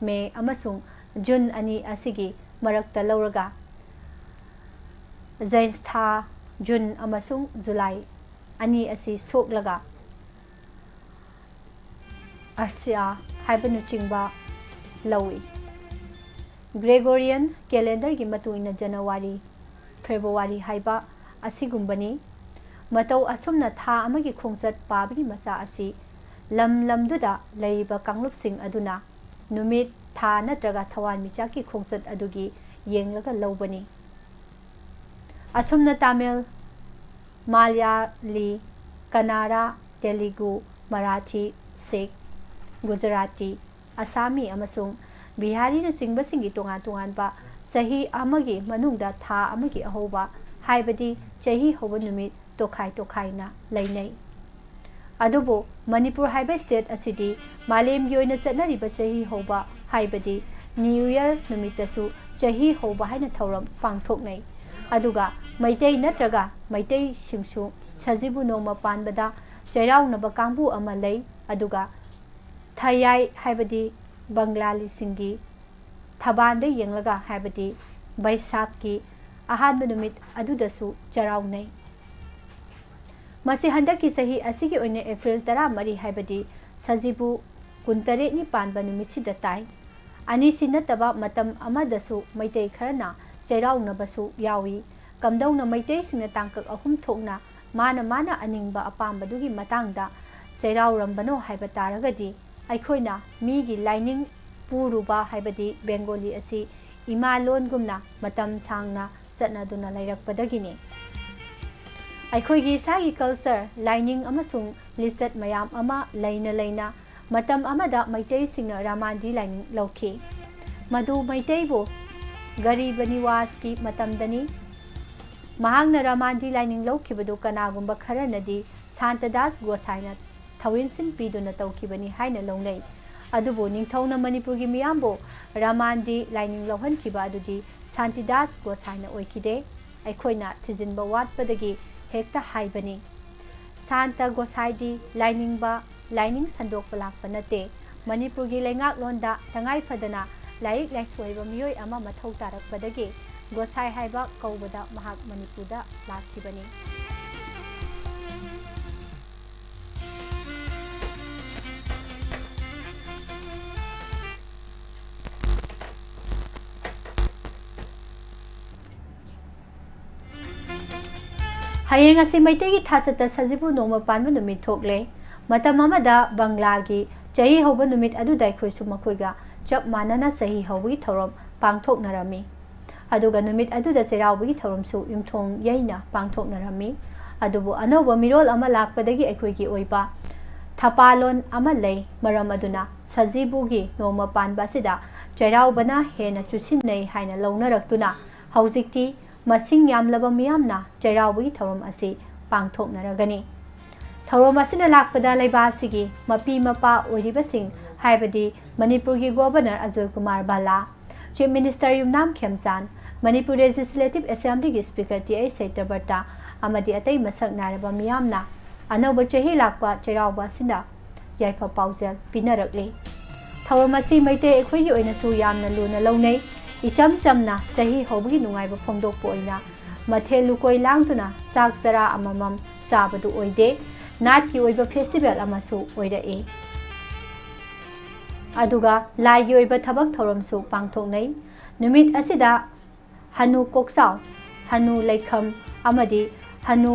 ꯃꯦ ꯑꯃꯁꯨꯡ ꯖꯨꯟ ꯑꯅꯤ ꯑꯁꯤꯒꯤ ꯃꯔꯛꯇ ꯂꯧꯔꯒ ꯖꯩꯁꯊꯥ ꯖꯨꯟ ꯑꯃꯁꯨꯡ ꯖꯨꯂꯥꯏ ꯑꯅꯤ ꯑꯁꯤ ꯁꯣꯛꯂꯒ ꯑꯁ꯭ꯌꯥ ꯍꯥꯏꯕꯅꯆꯤꯡꯕ ꯂꯧꯏ ꯒ꯭ꯔꯦꯒꯣꯔꯤꯌꯟ ꯀꯦꯂꯦꯟꯗꯔꯒꯤ ꯃꯇꯨꯡ ꯏꯟꯅ ꯖꯅꯋꯥꯔꯤ ꯐꯦꯕ꯭ꯔꯨꯋꯥꯔꯤ ꯍꯥꯏꯕ ꯑꯁꯤꯒꯨꯝꯕꯅꯤ ꯃꯇꯧ ꯑꯁꯨꯝꯅ ꯊꯥ ꯑꯃꯒꯤ ꯈꯣꯡꯆꯠ ꯄꯥꯕꯒꯤ ꯃꯆꯥꯛ ꯑꯁꯤ ꯂꯝꯗꯨꯗ ꯂꯩꯔꯤꯕ ꯀꯥꯡꯂꯨꯞꯁꯤꯡ ꯑꯗꯨꯅ ꯅꯨꯃꯤꯠ ꯊꯥ ꯅꯠꯇ꯭ꯔꯒ ꯊꯋꯥꯟꯃꯤꯆꯥꯛꯀꯤ ꯈꯣꯡꯆꯠ ꯑꯗꯨꯒꯤ ꯌꯦꯡꯂꯒ ꯂꯧꯕꯅꯤ ꯑꯁꯨꯝꯅ ꯇꯥꯃꯤꯜ ꯃꯂꯌꯥꯂꯤ ꯀꯟꯅꯥꯔꯥ ꯇꯦꯂꯨꯒꯨ ꯃꯔꯥꯊꯤ ꯁꯤꯈ ꯒꯨꯖꯔꯥꯇꯤ ꯑꯁꯥꯃꯤ ꯑꯃꯁꯨꯡ ꯕꯤꯍꯥꯔꯤꯅꯆꯤꯡꯕꯁꯤꯡꯒꯤ ꯇꯣꯉꯥꯟ ꯇꯣꯉꯥꯟꯕ ꯆꯍꯤ ꯑꯃꯒꯤ ꯃꯅꯨꯡꯗ ꯊꯥ ꯑꯃꯒꯤ ꯑꯍꯧꯕ ꯍꯥꯏꯕꯗꯤ ꯆꯍꯤ ꯍꯧꯕ ꯅꯨꯃꯤꯠ ꯇꯣꯈꯥꯏ ꯇꯣꯈꯥꯏꯅ ꯂꯩꯅꯩ ꯑꯗꯨꯕꯨ ꯃꯅꯤꯄꯨꯔ ꯍꯥꯏꯕ ꯁ꯭ꯇꯦꯠ ꯑꯁꯤꯗꯤ ꯃꯥꯂꯦꯝꯒꯤ ꯑꯣꯏꯅ ꯆꯠꯅꯔꯤꯕ ꯆꯍꯤ ꯍꯧꯕ ꯍꯥꯏꯕꯗꯤ ꯅ꯭ꯌꯨ ꯏꯌꯔ ꯅꯨꯃꯤꯠꯇꯁꯨ ꯆꯍꯤ ꯍꯧꯕ ꯍꯥꯏꯅ ꯊꯧꯔꯝ ꯄꯥꯡꯊꯣꯛꯅꯩ ꯑꯗꯨꯒ ꯃꯩꯇꯩ ꯅꯠꯇ꯭ꯔꯒ ꯃꯩꯇꯩꯁꯤꯡꯁꯨ ꯁꯖꯤꯕꯨ ꯅꯣꯡꯃ ꯄꯥꯟꯕꯗ ꯆꯩꯔꯥꯎꯅꯕ ꯀꯥꯡꯕꯨ ꯑꯃ ꯂꯩ ꯑꯗꯨꯒ ꯊꯌꯥꯏ ꯍꯥꯏꯕꯗꯤ ꯕꯪꯒ꯭ꯂꯥꯂꯤꯁꯤꯡꯒꯤ ꯊꯕꯥꯟꯗ ꯌꯦꯡꯂꯒ ꯍꯥꯏꯕꯗꯤ ꯕꯩꯁꯥꯈꯀꯤ ꯑꯍꯥꯟꯕ ꯅꯨꯃꯤꯠ ꯑꯗꯨꯗꯁꯨ ꯆꯩꯔꯥꯎꯅꯩ ꯃꯁꯤ ꯍꯟꯗꯛꯀꯤ ꯆꯍꯤ ꯑꯁꯤꯒꯤ ꯑꯣꯏꯅ ꯑꯦꯄ꯭ꯔꯤꯜ 13 ꯍꯥꯏꯕꯗꯤ ꯁꯖꯤꯕꯨ 18ꯅꯤ ꯄꯥꯟꯕ ꯅꯨꯃꯤꯠꯁꯤꯗ ꯇꯥꯏ ꯑꯅꯤꯁꯤ ꯅꯠꯇꯕ ꯃꯇꯝ ꯑꯃꯗꯁꯨ ꯃꯩꯇꯩ ꯈꯔꯅ ꯆꯩꯔꯥꯎꯅꯕꯁꯨ ꯌꯥꯎꯏ ꯀꯝꯗꯧꯅ ꯃꯩꯇꯩꯁꯤꯡꯅ ꯇꯥꯡꯀꯛ 3 ꯊꯣꯛꯅ ꯃꯥꯅ ꯑꯅꯤꯡꯕ ꯑꯄꯥꯝꯕꯗꯨꯒꯤ ꯃꯇꯥꯡꯗ ꯆꯩꯔꯥꯎꯔꯝꯕꯅꯣ ꯍꯥꯏꯕ ꯇꯥꯔꯒꯗꯤ ꯑꯩꯈꯣꯏꯅ ꯃꯤꯒꯤ ꯂꯥꯏꯅꯤꯡ ꯄꯨꯔꯨꯕ ꯍꯥꯏꯕꯗꯤ ꯕꯦꯡꯒꯣꯂꯤ ꯑꯁꯤ ꯏꯃꯥ ꯂꯣꯟꯒꯨꯝꯅ ꯃꯇꯝ ꯁꯥꯡꯅ ꯆꯠꯅꯗꯨꯅ ꯂꯩꯔꯛꯄꯗꯒꯤꯅꯤ ꯑꯩꯈꯣꯏꯒꯤ ꯏꯁꯥꯒꯤ ꯀꯜꯆꯔ ꯂꯥꯏꯅꯤꯡ ꯑꯃꯁꯨꯡ ꯂꯤꯆꯠ ꯃꯌꯥꯝ ꯑꯃ ꯂꯩꯅ ꯃꯇꯝ ꯑꯃꯗ ꯃꯩꯇꯩꯁꯤꯡꯅ ꯔꯥꯃꯥꯟꯗꯤ ꯂꯥꯏꯅꯤꯡ ꯂꯧꯈꯤ ꯃꯗꯨ ꯃꯩꯇꯩꯕꯨ ꯒꯔꯤꯕ ꯅꯤꯋꯥꯁꯀꯤ ꯃꯇꯝꯗꯅꯤ ꯃꯍꯥꯛꯅ ꯔꯥꯃꯥꯟꯗꯤ ꯂꯥꯏꯅꯤꯡ ꯂꯧꯈꯤꯕꯗꯨ ꯀꯅꯥꯒꯨꯝꯕ ꯈꯔꯅꯗꯤ ꯁꯥꯟꯇꯗꯥꯁ ꯒꯣꯁꯥꯏꯅ ꯊꯧꯏꯟꯁꯤꯟ ꯄꯤꯗꯨꯅ ꯇꯧꯈꯤꯕꯅꯤ ꯍꯥꯏꯅ ꯂꯧꯅꯩ ꯑꯗꯨꯕꯨ ꯅꯤꯡꯊꯧꯅ ꯃꯅꯤꯄꯨꯔꯒꯤ ꯃꯤꯌꯥꯝꯕꯨ ꯔꯥꯃꯥꯟꯗꯤ ꯂꯥꯏꯅꯤꯡ ꯂꯧꯍꯟꯈꯤꯕ ꯑꯗꯨꯗꯤ ꯁꯥꯟꯇꯤꯗꯥꯁ ꯒꯣꯁꯥꯏꯅ ꯑꯣꯏꯈꯤꯗꯦ ꯑꯩꯈꯣꯏꯅ ꯊꯤꯖꯤꯟꯕ ꯋꯥꯠꯄꯗꯒꯤ ꯍꯦꯛꯇ ꯍꯥꯏꯕꯅꯤ ꯁꯥꯟꯇ ꯒꯣꯁꯥꯏꯗꯤ ꯂꯥꯏꯅꯤꯡ ꯁꯟꯗꯣꯛꯄ ꯂꯥꯛꯄ ꯅꯠꯇꯦ ꯃꯅꯤꯄꯨꯔꯒꯤ ꯂꯩꯉꯥꯛꯂꯣꯟꯗ ꯇꯉꯥꯏꯐꯗꯅ ꯂꯥꯏꯔꯤꯛ ꯂꯥꯏꯁꯨ ꯍꯩꯕ ꯃꯤꯑꯣꯏ ꯑꯃ ꯃꯊꯧ ꯇꯥꯔꯛꯄꯗꯒꯤ ꯒꯣꯁꯥꯏ ꯍꯥꯏꯕ ꯀꯧꯕꯗ ꯃꯍꯥꯛ ꯃꯅꯤꯄꯨꯔꯗ ꯂꯥꯛꯈꯤꯕꯅꯤ ꯍꯌꯦꯡ ꯑꯁꯤ ꯃꯩꯇꯩꯒꯤ ꯊꯥꯆꯠꯇ ꯁꯖꯤꯕꯨ ꯅꯣꯡꯃ ꯄꯥꯟꯕ ꯅꯨꯃꯤꯠ ꯊꯣꯛꯂꯦ ꯃꯇꯝ ꯑꯃꯗ ꯕꯪꯒ꯭ꯂꯥꯒꯤ ꯆꯍꯤ ꯍꯧꯕ ꯅꯨꯃꯤꯠ ꯑꯗꯨꯗ ꯑꯩꯈꯣꯏꯁꯨ ꯃꯈꯣꯏꯒ ꯆꯞ ꯃꯥꯟꯅꯅ ꯆꯍꯤ ꯍꯧꯕꯒꯤ ꯊꯧꯔꯝ ꯄꯥꯡꯊꯣꯛꯅꯔꯝꯃꯤ ꯑꯗꯨꯒ ꯅꯨꯃꯤꯠ ꯑꯗꯨꯗ ꯆꯩꯔꯥꯎꯕꯒꯤ ꯊꯧꯔꯝꯁꯨ ꯌꯨꯝꯊꯣꯡ ꯌꯩꯅ ꯄꯥꯡꯊꯣꯛꯅꯔꯝꯃꯤ ꯑꯗꯨꯕꯨ ꯑꯅꯧꯕ ꯃꯤꯔꯣꯜ ꯑꯃ ꯂꯥꯛꯄꯗꯒꯤ ꯑꯩꯈꯣꯏꯒꯤ ꯑꯣꯏꯕ ꯊꯄꯥꯂꯣꯟ ꯑꯃ ꯂꯩ ꯃꯔꯝ ꯑꯗꯨꯅ ꯁꯖꯤꯕꯨꯒꯤ ꯅꯣꯡꯃ ꯄꯥꯟꯕ ꯑꯁꯤꯗ ꯆꯩꯔꯥꯎꯕꯅ ꯍꯦꯟꯅ ꯆꯨꯁꯤꯟꯅꯩ ꯍꯥꯏꯅ ꯂꯧꯅꯔꯛꯇꯨꯅ ꯍꯧꯖꯤꯛꯇꯤ ꯃꯁꯤꯡ ꯌꯥꯝꯂꯕ ꯃꯤꯌꯥꯝꯅ ꯆꯩꯔꯥꯎꯕꯒꯤ ꯊꯧꯔꯝ ꯑꯁꯤ ꯄꯥꯡꯊꯣꯛꯅꯔꯒꯅꯤ ꯊꯧꯔꯝ ꯑꯁꯤꯅ ꯂꯥꯛꯄꯗ ꯂꯩꯕꯥꯛ ꯑꯁꯤꯒꯤ ꯃꯄꯤ ꯃꯄꯥ ꯑꯣꯏꯔꯤꯕꯁꯤꯡ ꯍꯥꯏꯕꯗꯤ ꯃꯅꯤꯄꯨꯔꯒꯤ governor Ajay Kumar Bhalla chief minister Yumnam Khemchand Manipur legislative ꯑꯦꯁꯦꯝꯕ꯭ꯂꯤꯒꯤ speaker T H. Satyabrata amadi atai masak naraba miyamna anauba chahi lakpa chairauba sina yaifa paujal pinarakle thawamasi maite ekhoi gi oina su yamna luna launei icham chamna chahi hobgi nungaiba phongdok poina mathelu koi langtuna sak sara amamam sabadu oide nat ki oiba festival amasu oida e aduga lai gi oiba thabak thoram su pangthoknei numit asida hanu koksau hanu laikham amadi hanu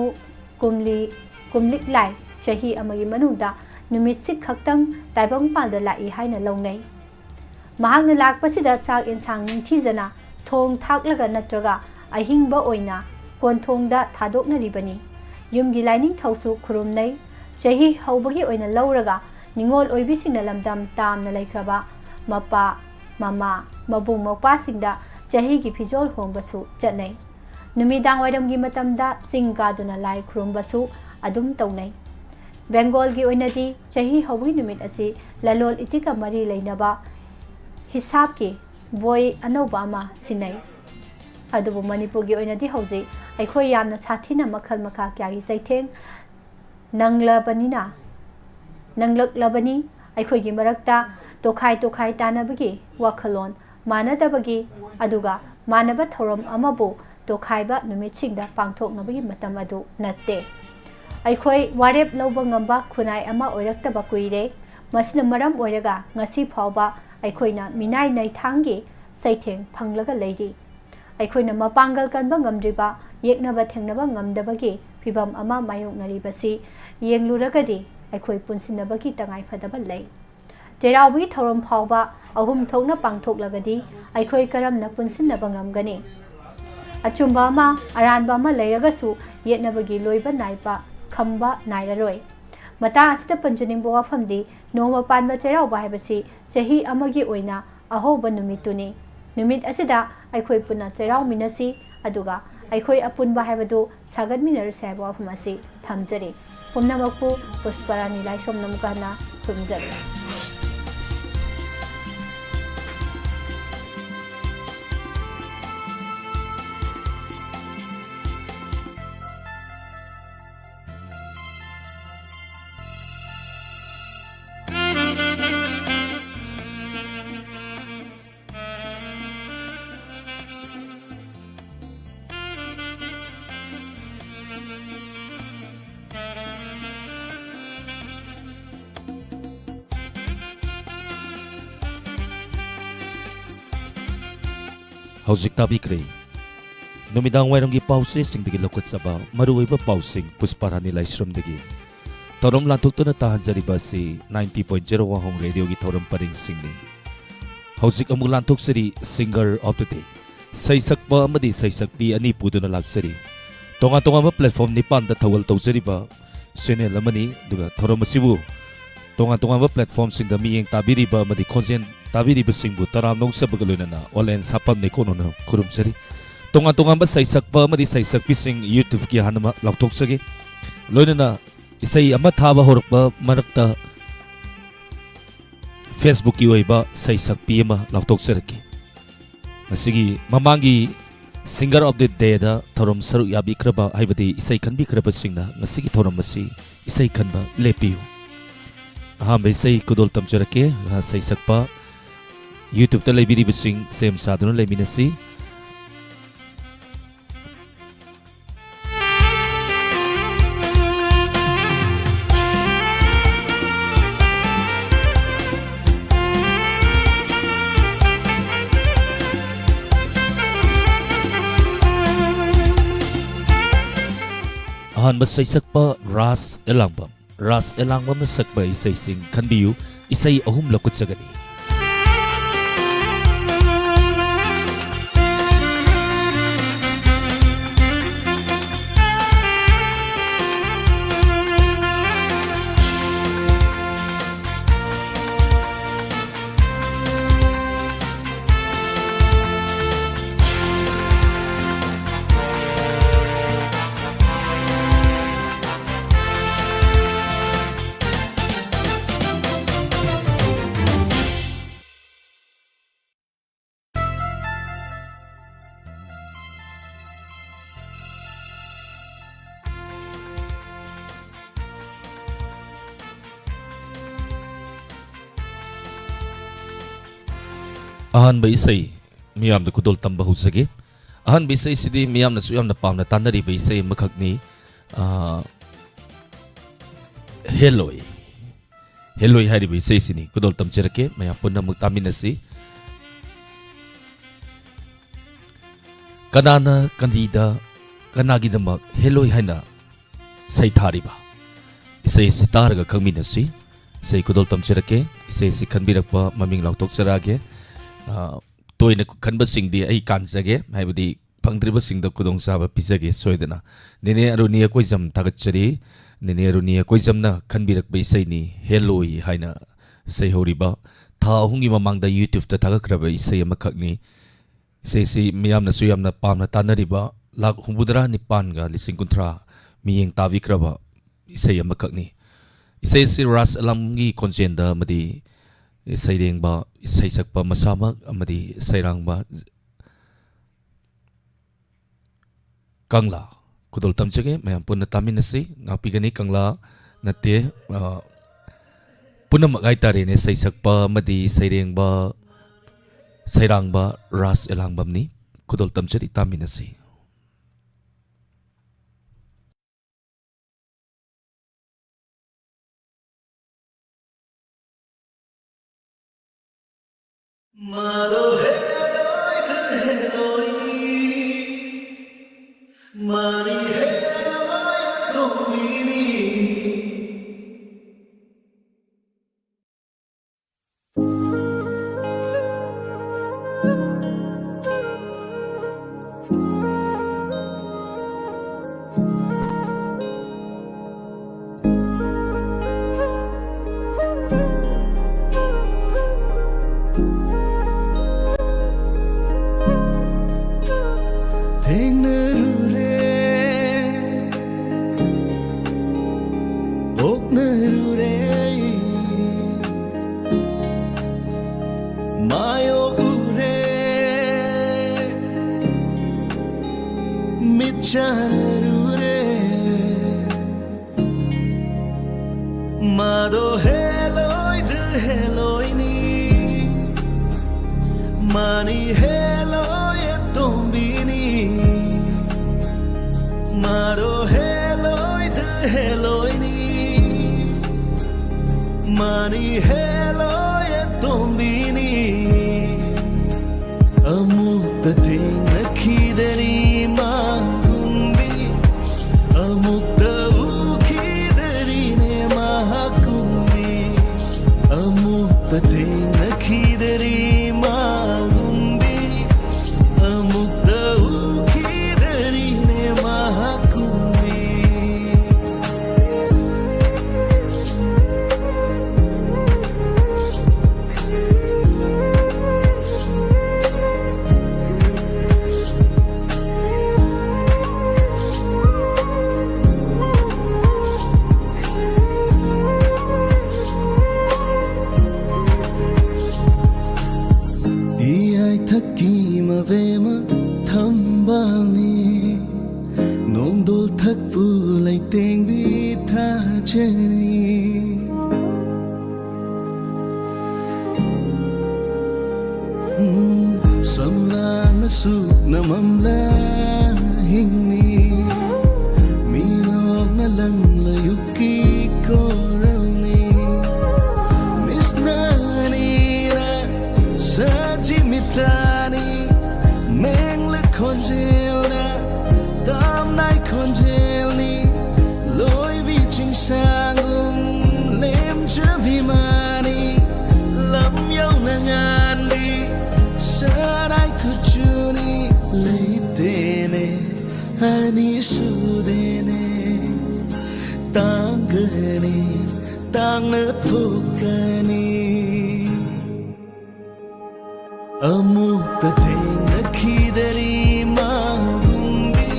kumlik lai chahi amagi manungda numit sik khaktang taibang palda lai haina launei mahakna lakpasida chak insang ningthijana thong thaklaga natraga ahingba oina konthongda thadokna ribani yumgi laining thausu khurumnei chahi haubagi oina lauraga ningol oibisingna lamdam tamna laikhraba mapa mama mabung mapa singda chahi gi phijol hongbasu chatnei numidang wairam gi matamda singkaduna lai khurumbasu adum taunei Bengal gi oinadi chahi hawi numit asi lalol itika mari leinaba hisab ki boy anoba ma sinai adubu manipur gi oinadi hauji aikhoi yamna sathina makhal makha kya gi saitheng nanglak labani aikhoi gi marakta tokhai tanabagi wakhalon manadabagi aduga manaba thoram amabu tokhaiba numit singda pangthoknabagi matam adu natte aikhoi warep loba ngamba khunai ama oiraktaba kuire masina maram oiraga ngasi phawba aikhoina minai nai thangi saitheng phanglaga leidi aikhoina mapangal kanba ngamdriba yeknaba thengnaba ngamdabagi phibam ama mayoknari basi yengluragadi aikhoi punsinabagi tangai phadaba lei Jerawi thoram phawba ahum thokna pangthoklagadi aikhoi karamna punsinaba ngamgani achumba ma aranba ma leiragasu yetnabagi loiba naipa khamba nairaroi mata asita panjaning bowa famdi noma panba cherauba haibasi chahi amagi oina ahoba numituni numit asida aikhoi puna cherau minasi aduga aikhoi apunba haibadu sagat minar saiba famasi thamjari pumnamakpu pusparani laisom namukana thumjari Hauzik tabikre numidang wairamgi pause singdagi lokatsaba maruiba pausing pusparani laisromdagi torom lantuktuna tahanjariba si 90.0 wahong radio gi torom paring singni hauzik amuk lantuk siri singer of the day saisakpa amadi saisakpi ani puduna laksari tonga platform ni panda thawal tawjariba channel amani duga torom asibu tonga platform singda miyeng tabiriba amadi khonjen tabiriba singbu taram nong sabagaloinana online sapam ne kono na kurumsari tonga ba saisakpa amadi saisakpi sing youtube ki hanama laktok sage loinana isai ama thaba horpa marakta facebook ki oiba saisakpi ama laktok sarki masigi mamangi singer of the day da thorom saru yabi kraba haibadi isai khanbi kraba singna ngasigi thorom masi isai khanba lepiu ahambe isai kudol tamjarake ha saisakpa YouTube ta laibiri bising sem saduna laiminasi ahan basaisak ras elangbam sakpa isai sing khanbiu isai ahum lakut sagani ahan ba isay miyam na kudol tamba huzage ahan ba isay sidi miyam na suyam na pam na tanari ba isay makakni helloy helloy hari ba isay sini kudol tam cherake maya punna magtamin na si kanana kanhida kanagidamak helloy haina say thari ba isay si taraga kangmin na si isay kudol tam cherake isay si kanbirakpa maming lautok charage toina khanba singdi ai kanjage haibadi phangdriba singda kudong saba pisage soidana nene aruniya koijam thagachari nene aruniya koijamna khanbirak bai saini heloi haina sei horiba tha hungi mamangda youtube ta thagakraba isai amakhakni isai si miyamna suyamna pamna tanariba lak humbudra ni panga lising kuntra miyeng tavikraba isai amakhakni isai si ras alamgi konjenda madi sairengba isai sakpa masamak amadi sairangba kangla kudol tamjage mayam punna taminasi ngapigani kangla nate punna magai tare ne sai sakpa amadi sairengba sairangba ras elangbamni kudol tamjari taminasi Mado heloi heloi mani heloi tomini Mado heloi de heloi ni mani heloi tombini Mado heloi de heloi ni mani heloi tombini Amukta tena khidari mahumbi Amukta ukhidari ne mahakumbi Amukta tena khidari mahumbi Amukta ukhidari ne mahakumbi Vema thambani nongdol thakpu lai teng vi tha cheni samla na su na mamla hingni minok na lang la yuki korani misnani na sajimitani Mengle konjelna dam nai konjelni loi vi ching sangum lem javimani lam yau na ngandi sarai kuchuni leitene ani sudene tangani tangna thukani Amukta tena khidari mahumbi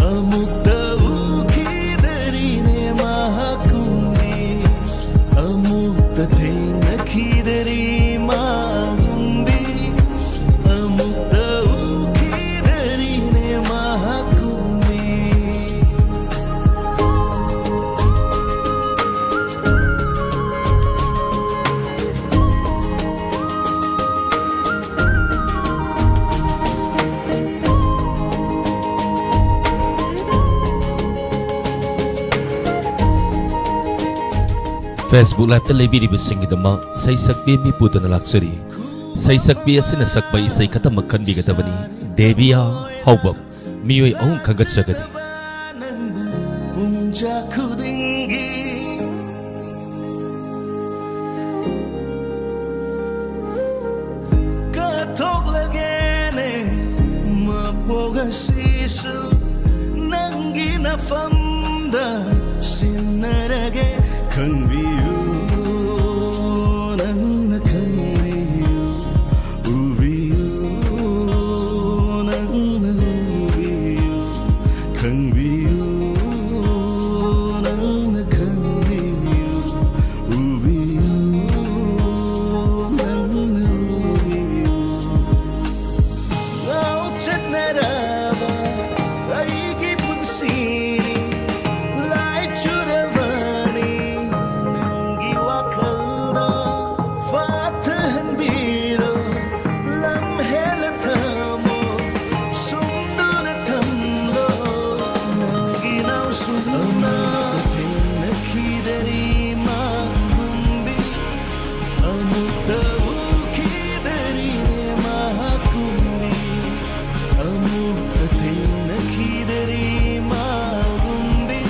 Amukta ukhidari ne mahakumbi Amukta tena khidari mahumbi Amukta ukhidari ne mahakumbi Facebook Live ta leibiriba singidama sai sakbi mi pudana laksari sai sakbi asina sakba isai khatama khanbigadabani Debiya Hobam miyoi ahum khangatsagadi Punja khudingi Kathok lagene mapoga sisu nangi na famda sinarage khangbiyu nanna khangbiyu ubiyu nanna ubiyu khangbiyu nanna khangbiyu ubiyu nanna ubiyu Lau chatnaraba aigi punsini lai churavani nangi wakalda fatahan biro lam hela thamo sunduna thamdo nangi nau sunduna kathina khidari ma gumbi amutta khidari ne ma kumbi amutta thina khidari ma gumbi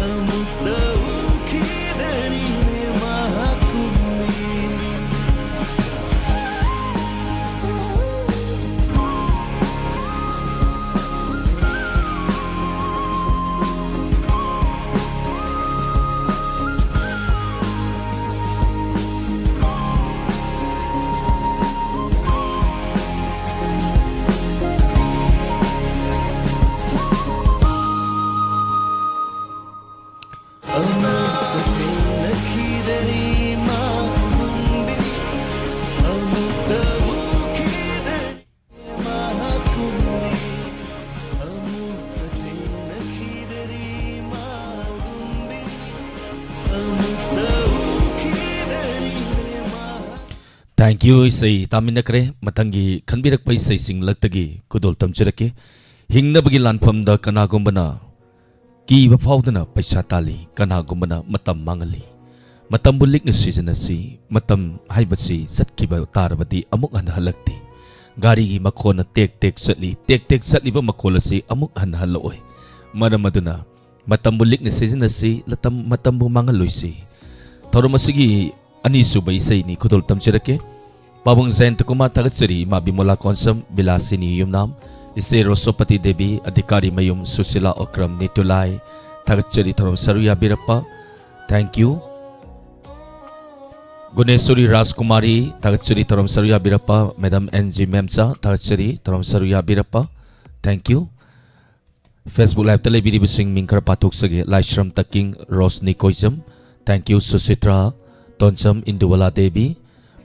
amutta khidari ne ma kumbi amutta thina khidari ma gumbi amutta khidari ma kumbi amutta thina khidari ma gumbi amutta khidari ma Thank you isai taminakre matangi khanbirak pai sai singlaktagi kudol tamchirake hingnabagi lanphamda kanagumbana kiba faudana paisa tali kanagumbana matam mangali matam bulik na season asi matam haibasi satkiba tarabati amuk han halakti gari gi makhona tek tek satli ba makhola si amuk han haloi maramaduna matam bulik na season asi latam matam bu mangaloi si thorumasigi ani subai sai ni kudol tamchirake Pabong Zain Tukuma Tagatsari Mabimola Konsam Bilasini Yumnam Ise Rosopati Devi Adhikari Mayum Susila Okram Nitulai Tagatsari Tharom Saruya Birappa Thank you Gunesuri Rajkumari Tagatsari Tharom Saruya Birappa Madam NG Memsa Tagatsari Tharom Saruya Birappa Thank you Facebook Live Tale Bidi Busing Minkar Patuk Sage Laishram Taking Rosni Koisam Thank you Susitra Tonsam Induwala Devi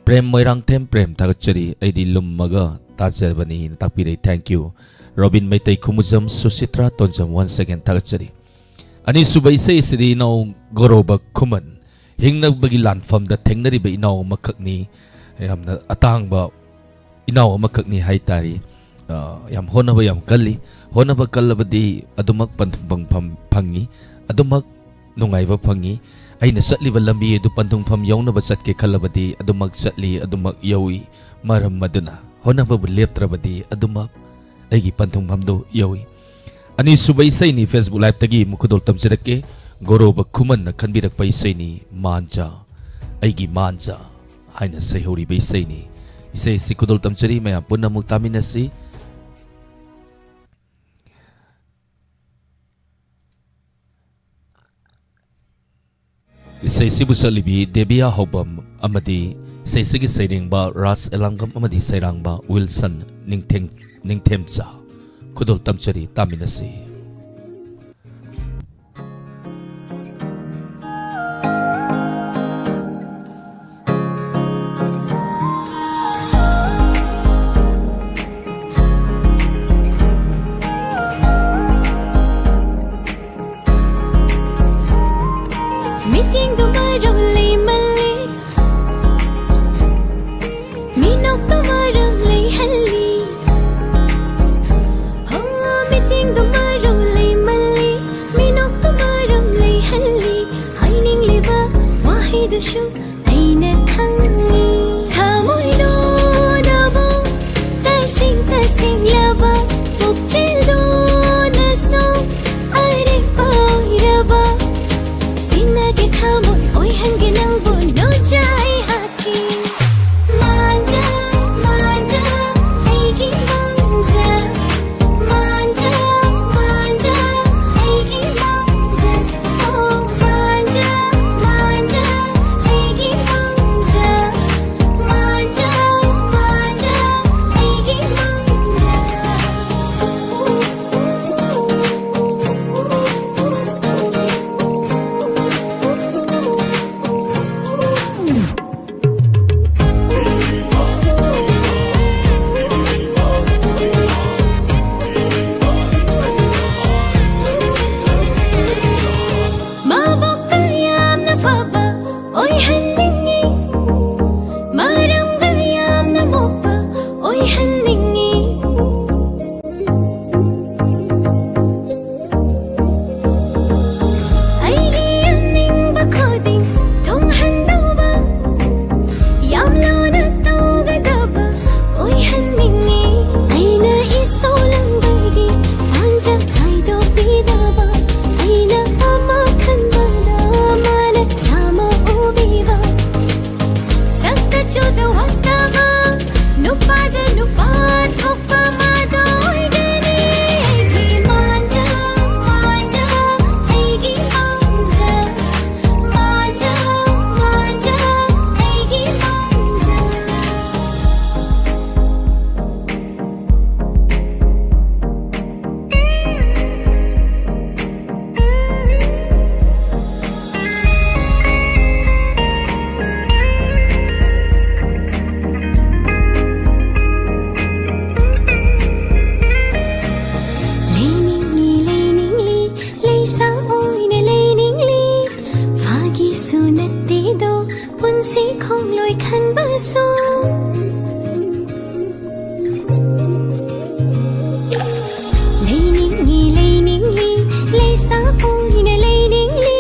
Prem Moirang Tem Prem Tagachari Aidi Lummaga Tajabani Tapire Thank you Robin Maitai Kumuzam Susitra Tonsam once again Tagachari Ani Subai say Sidi now Goroba Kuman Hingnag Bagilan from the Tengnari by Inao Makakni Yam Atang ba Inao Makakni Haitari Yam Honaba Yam Kali Honaba Kalabadi Adumak Pantang Pangi Adumak Nungaiva Pangi ay nasatli walambi adu pantong pamyaw na basat ke kalabadi adu magsatli adu magyawi maram maduna hona babulep trabadi adu mag ay pantong pamdo yawi ani subay say ni Facebook Live tagi mukudol tamsirake goro kuman na kanbirak pay say ni manja ay manja ay na say hori bay say ni isay si kudol tamsiri maya puna mugtamin na si Isay Sibu Salibi Debiya Hobam Amadi Isay Sige Sayrangba Ras Elangam Amadi Sayrangba Wilson Ningtemsa Kudol Tamchari Taminasi Meeting the maram lay mali Minok the maram lay halli Oh, meeting the maram ꯍꯥꯏꯗꯨꯁꯨ ꯑꯩꯅ ꯈꯪꯉꯤ ꯊꯃꯣꯏꯗꯨꯅꯕꯨ ꯇꯁꯦꯡꯂꯕ ꯄꯨꯛꯆꯦꯜꯗꯨꯅꯁꯨ ꯑꯔꯦꯞꯄ ꯑꯣꯏꯔꯕ ꯁꯤꯟꯅꯒꯦ ꯊꯃꯣꯏ ꯑꯣꯏꯍꯟꯒꯦ ꯅꯪꯕꯨ nose ꯑꯩꯍꯥꯛꯀꯤ ꯃꯥꯟꯖ ꯃꯥꯟꯖ ꯑꯩꯒꯤ ꯃꯥꯟꯖ ꯃꯥꯟꯖ ꯃꯥꯟꯖ ꯑꯩꯒꯤ ꯃꯥꯟꯖ ꯑꯣ ꯃꯥꯟꯖ ꯃꯥꯟꯖ ꯑꯩꯒꯤ ꯃꯥꯟꯖ ꯃꯥꯟꯖ ꯃꯥꯟꯖ ꯑꯩꯒꯤ ꯃꯕꯣꯛꯀ ꯌꯥꯝꯅ ꯐꯕ ꯑꯣꯏꯍꯟꯅꯤꯡꯉꯤ ꯃꯔꯝꯒ ꯌꯥꯝꯅ ꯃꯣꯛꯄ ꯑꯣꯏꯍꯟꯅꯤꯡꯉꯤ ꯑꯩꯒꯤ ꯑꯅꯤꯡꯕ ꯈꯨꯗꯤꯡ ꯊꯨꯡꯍꯟꯗꯧꯕ ꯌꯥꯝ ꯂꯨꯅ ꯇꯧꯒꯗꯕ ꯑꯣꯏꯍꯟꯅꯤꯡꯉꯤ ꯑꯩꯅ ꯏꯁꯣꯔꯂꯝꯕꯒꯤ ꯄꯥꯟꯖ ꯈꯥꯏꯗꯣꯛꯄꯤꯗꯕ ꯑꯩꯅ ꯑꯃ ꯈꯟꯕꯗ ꯃꯥꯅ ꯆꯥꯝꯃ ꯎꯕꯤꯕ ꯁꯛꯇ ꯆꯨꯗ ꯋꯥꯠꯇꯕ ꯅꯨꯄꯥꯗ ꯅꯨꯄꯥ ꯊꯣꯛꯄ ꯃꯥꯗ ꯑꯣꯏꯒꯅꯤ ꯑꯩꯒꯤ ꯃꯥꯟꯖ ꯃꯥꯟꯖ ꯑꯩꯒꯤ ꯃꯥꯟꯖ ꯃꯥꯟꯖ ꯃꯥꯟꯖ ꯑꯩꯒꯤ ꯃꯥꯟꯖ ꯂꯩꯅꯤꯡꯂꯤ ꯂꯩꯁꯥ ꯑꯣꯏꯅ ꯂꯩꯅꯤꯡꯂꯤ ꯐꯥꯒꯤꯁꯨ ꯅꯠꯇꯦꯗꯣ ꯄꯨꯟꯁꯤ ꯈꯣꯡꯂꯣꯏ ꯈꯟꯕꯁꯨ ꯂꯩꯅꯤꯡꯂꯤ ꯂꯩꯁꯥ ꯑꯣꯏꯅ ꯂꯩꯅꯤꯡꯂꯤ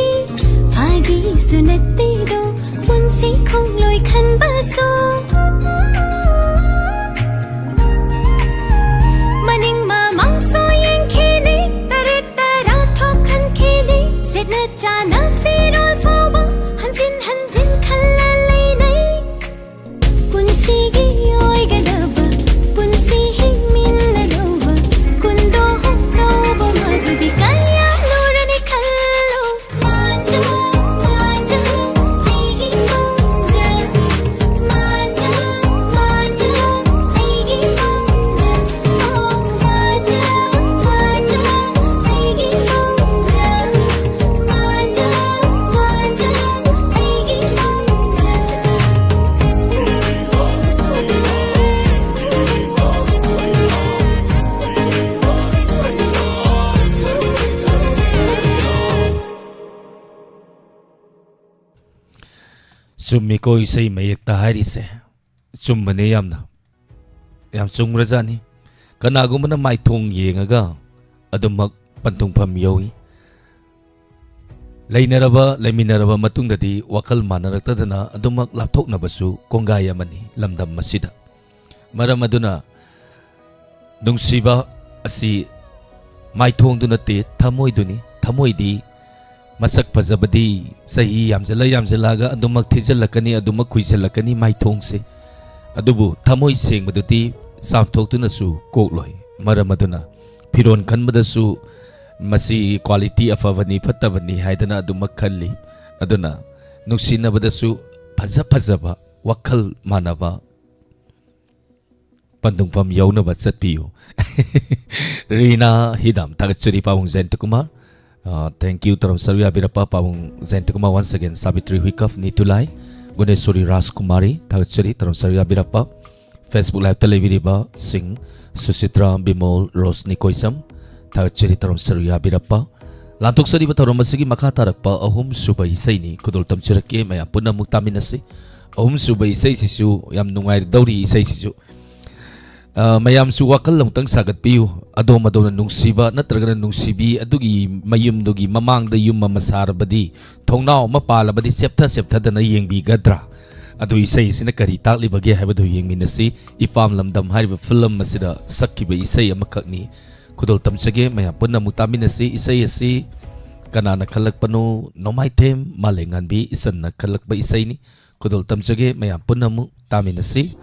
ꯐꯥꯒꯤꯁꯨ ꯅꯠꯇꯦꯗꯣ ꯄꯨꯟꯁꯤ ꯈꯣꯡꯂꯣꯏ ꯈꯟꯕꯁꯨ ꯃꯅꯤꯡ ꯃꯃꯥꯡꯁꯨ ꯌꯦꯡꯈꯤꯅꯤ ꯇꯔꯦꯠ ꯇꯔꯥ ꯊꯣꯛꯍꯟꯈꯤꯅꯤ ꯁꯦꯠꯅ ꯆꯥꯅ ꯐꯤꯔꯣꯜ ꯐꯥꯎꯕ ꯍꯟꯖꯤꯟ ꯍꯟꯖꯤꯟ ꯈꯜꯂ ꯂꯩꯅꯩ ꯄꯨꯟꯁꯤꯒꯤ ꯑꯣꯏꯒꯗꯕ ꯄꯨꯟꯁꯤ ꯍꯤꯡꯃꯤꯟꯅꯗꯧꯕ ꯀꯨꯟꯗꯣ ꯍꯨꯝꯗꯧꯕ ꯃꯗꯨꯗꯤ ꯀꯌꯥ ꯂꯨꯔꯅꯤ ꯈꯜꯂꯣ ꯃꯥꯟꯖ ꯃꯥꯟꯖ ꯑꯩꯒꯤ ꯃꯥꯟꯖ ꯃꯥꯟꯖ ꯃꯥꯟꯖ ꯑꯩꯒꯤ ꯃꯥꯟꯖ ꯑꯣ ꯃꯥꯟꯖ ꯃꯥꯟꯖ ꯑꯩꯒꯤ ꯃꯥꯟꯖ ꯃꯥꯟꯖ ꯃꯥꯟꯖ ꯑꯩꯒꯤ ꯆꯨꯝꯃꯤꯀꯣ ꯏꯁꯩ ꯃꯌꯦꯛꯇ ꯍꯥꯏꯔꯤꯁꯦ ꯆꯨꯝꯕꯅꯦ ꯌꯥꯝ ꯆꯨꯝꯈ꯭ꯔꯖꯥꯠꯅꯤ ꯀꯅꯥꯒꯨꯝꯕꯅ ꯃꯥꯏꯊꯣꯡ ꯌꯦꯡꯉꯒ ꯑꯗꯨꯃꯛ ꯄꯟꯊꯨꯡꯐꯝ ꯌꯧꯏ ꯂꯩꯃꯤꯟꯅꯔꯕ ꯃꯇꯨꯡꯗꯗꯤ ꯋꯥꯈꯜ ꯃꯥꯟꯅꯔꯛꯇꯗꯅ ꯑꯗꯨꯃꯛ ꯂꯥꯞꯊꯣꯛꯅꯕꯁꯨ ꯀꯣꯡꯒꯥꯏ ꯑꯃꯅꯤ ꯂꯝꯗꯝ ꯑꯁꯤꯗ ꯃꯔꯝ ꯑꯗꯨꯅ ꯅꯨꯡꯁꯤꯕ ꯑꯁꯤ ꯃꯥꯏꯊꯣꯡꯗꯨ ꯅꯠꯇꯦ ꯊꯃꯣꯏꯗꯨꯅꯤ ꯊꯃꯣꯏꯗꯤ ꯃꯁꯛ ꯐꯖꯕꯗꯤ ꯆꯍꯤ ꯌꯥꯝꯖꯜꯂꯛꯑꯒ ꯑꯗꯨꯃꯛ ꯊꯤꯖꯤꯜꯂꯛꯀꯅꯤ ꯑꯗꯨꯃꯛ ꯈꯨꯏꯖꯤꯜꯂꯛꯀꯅꯤ ꯃꯥꯏꯊꯣꯡꯁꯦ ꯑꯗꯨꯕꯨ ꯊꯃꯣꯏ ꯁꯦꯡꯕꯗꯨꯗꯤ ꯆꯥꯝꯊꯣꯛꯇꯨꯅꯁꯨ ꯀꯣꯛꯂꯣꯏ ꯃꯔꯝ ꯑꯗꯨꯅ ꯐꯤꯔꯣꯟ ꯈꯟꯕꯗꯁꯨ ꯃꯁꯤ ꯀ꯭ꯋꯥꯂꯤꯇꯤ ꯑꯐꯕꯅꯤ ꯐꯠꯇꯕꯅꯤ ꯍꯥꯏꯗꯅ ꯑꯗꯨꯃꯛ ꯈꯜꯂꯤ ꯑꯗꯨꯅ ꯅꯨꯡꯁꯤꯅꯕꯗꯁꯨ ꯐꯖꯕ ꯋꯥꯈꯜ ꯃꯥꯟꯅꯕ ꯄꯟꯊꯨꯡꯐꯝ ꯌꯧꯅꯕ ꯆꯠꯄꯤꯌꯨ ꯔꯤꯅꯥ ꯍꯤꯗꯥꯝ ꯊꯥꯒꯠꯆꯔꯤ ꯄꯥꯕꯨꯡ ꯖꯌꯟꯇꯀꯨꯃꯥꯔ Thank you Taram Sarvya Birappa Pavung Jayantakuma once again Savitri Huikaf Nitulai Guneshwari Rajkumari Thagachari Taram Sarvya Birappa Facebook Live Televiriba Singh Susitra Bimol Rosni Koisam Thagachari Taram Sarvya Birappa Lantuk Sariba Taram Masigi Makha Tarakpa Ahum Suba Isaini Kudul Tamchirake Maya Puna Muktaminasi Ahum Suba Isai Sisu Yam Nungai Dauri Isai Sisu mayamsu wakal longtang sagat piu adom adom nungsiba natragana nungsibi adugi mayumdugi mamangda yum mamasarbadi thongnao mapalabadi septha dana yengbi gadra adu isai sina kari takli bage habadu yengminasi ifam lamdam hariba film masida sakkiba isai amakakni kudol tamchage mayam punna mutaminasi isai asi kanana khalakpano nomai them malengan bi isanna khalakba isai ni kudol tamchage mayam punna mutaminasi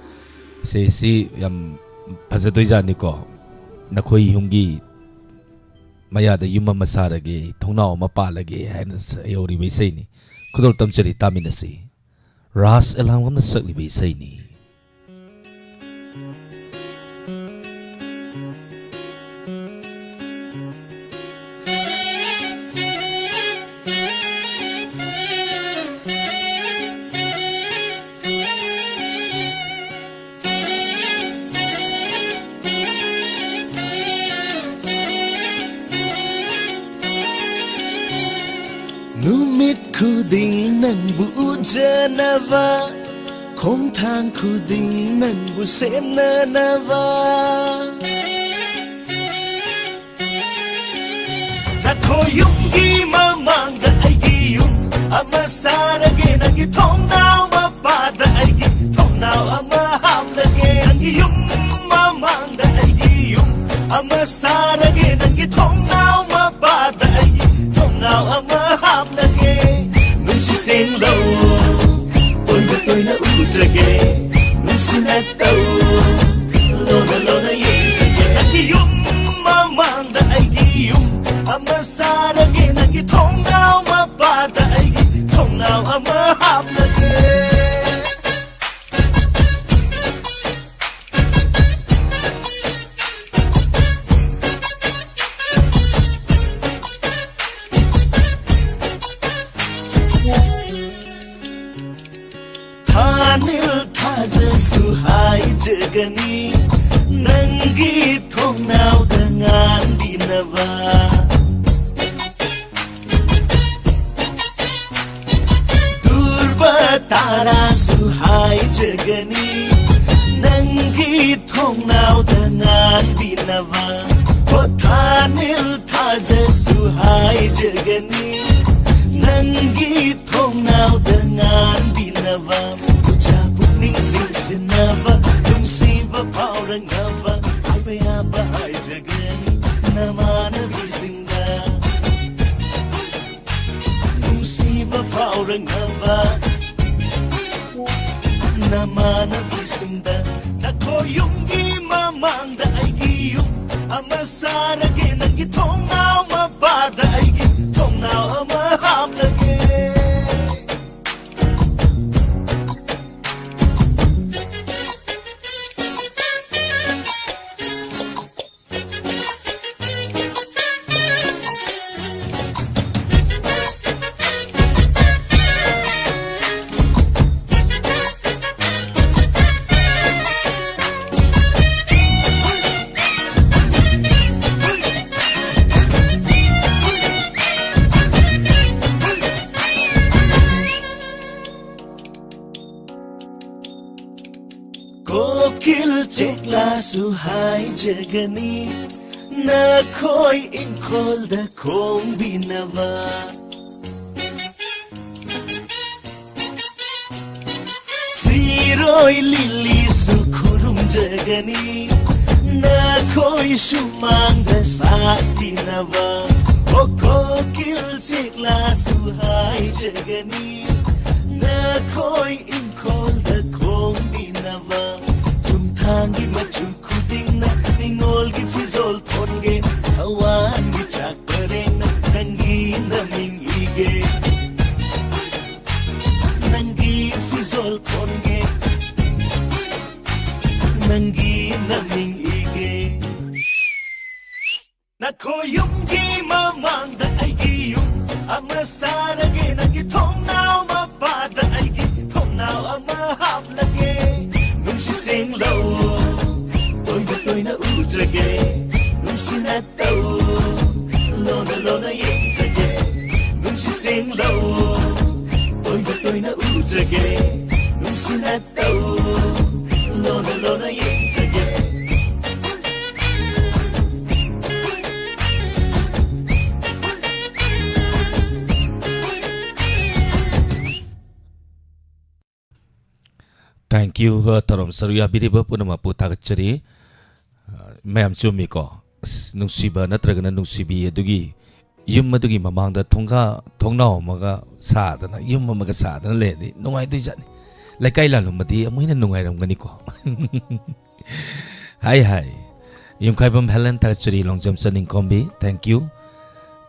isai si yam Pazadoi ko nakoi hungi mayada yuma masarage thongnao mapalage haina yori beisai ni kudol tamchari taminasi ras elangam na sakli beisai ni Numit khuding nang bu janava khong thang khuding nang bu senanava Takhoyum gi mamang da aigi yum amasarage nangi thong now mapada aigi thong now ama hamlage nangi yum mamang da aigi yum amasarage nangi thong now mapada aigi thong now ama Nungsi sing low, tôi na ujage. Nungsi na tau, lona yejage. Nagi yung mamang da aigi yung amasara ge nagi thong now mabada aigi thong now amahap lage. Suhai jagani nangi thong now dengan dinava Durba tara suhai jagani nangi thong now dengan dinava Pothanil thaze suhai jagani nangi thong now dengan dinava Sing sinava, nung siva paurangava, ay bayaba ay jagani, namana visinda. Nung siva paurangava, namana visinda. Nako yung imamang da ay giyong, amasarage nang gitong now mabada ay gitong now amahap lagi. Kokil chekla suhai jagani na khoi inkol da khom binava Siroi lili sukhurum jagani na khoi shumang da satinava Kokil chekla suhai jagani na khoi inkol da khom binava Tangi machu kuding na ningol gi fizol thonge thawan gi chak pareng na nangi naming ige nangi fizol thonge nangi naming ige na koyum gi mamang da ai gi yum amasara ge nangi thong now mabada ai gi thong now amahap lage Nungsi sing low, tôi na ujage. Nungsi na tau, lona yejage. Nungsi sing low, tôi na ujage. Nungsi na tau, lona yejage. Thank you tarom saruya biriba punama putagachari mayam chumi ko nungsiba natragana nungsibi adugi yum adugi mamangda thongnaw maga sadana yum maga sadana ledi nungai duijani laikai lalumadi amuina nungai ramgani ko hi yum khaibam helen tagachari longjam saning kombi thank you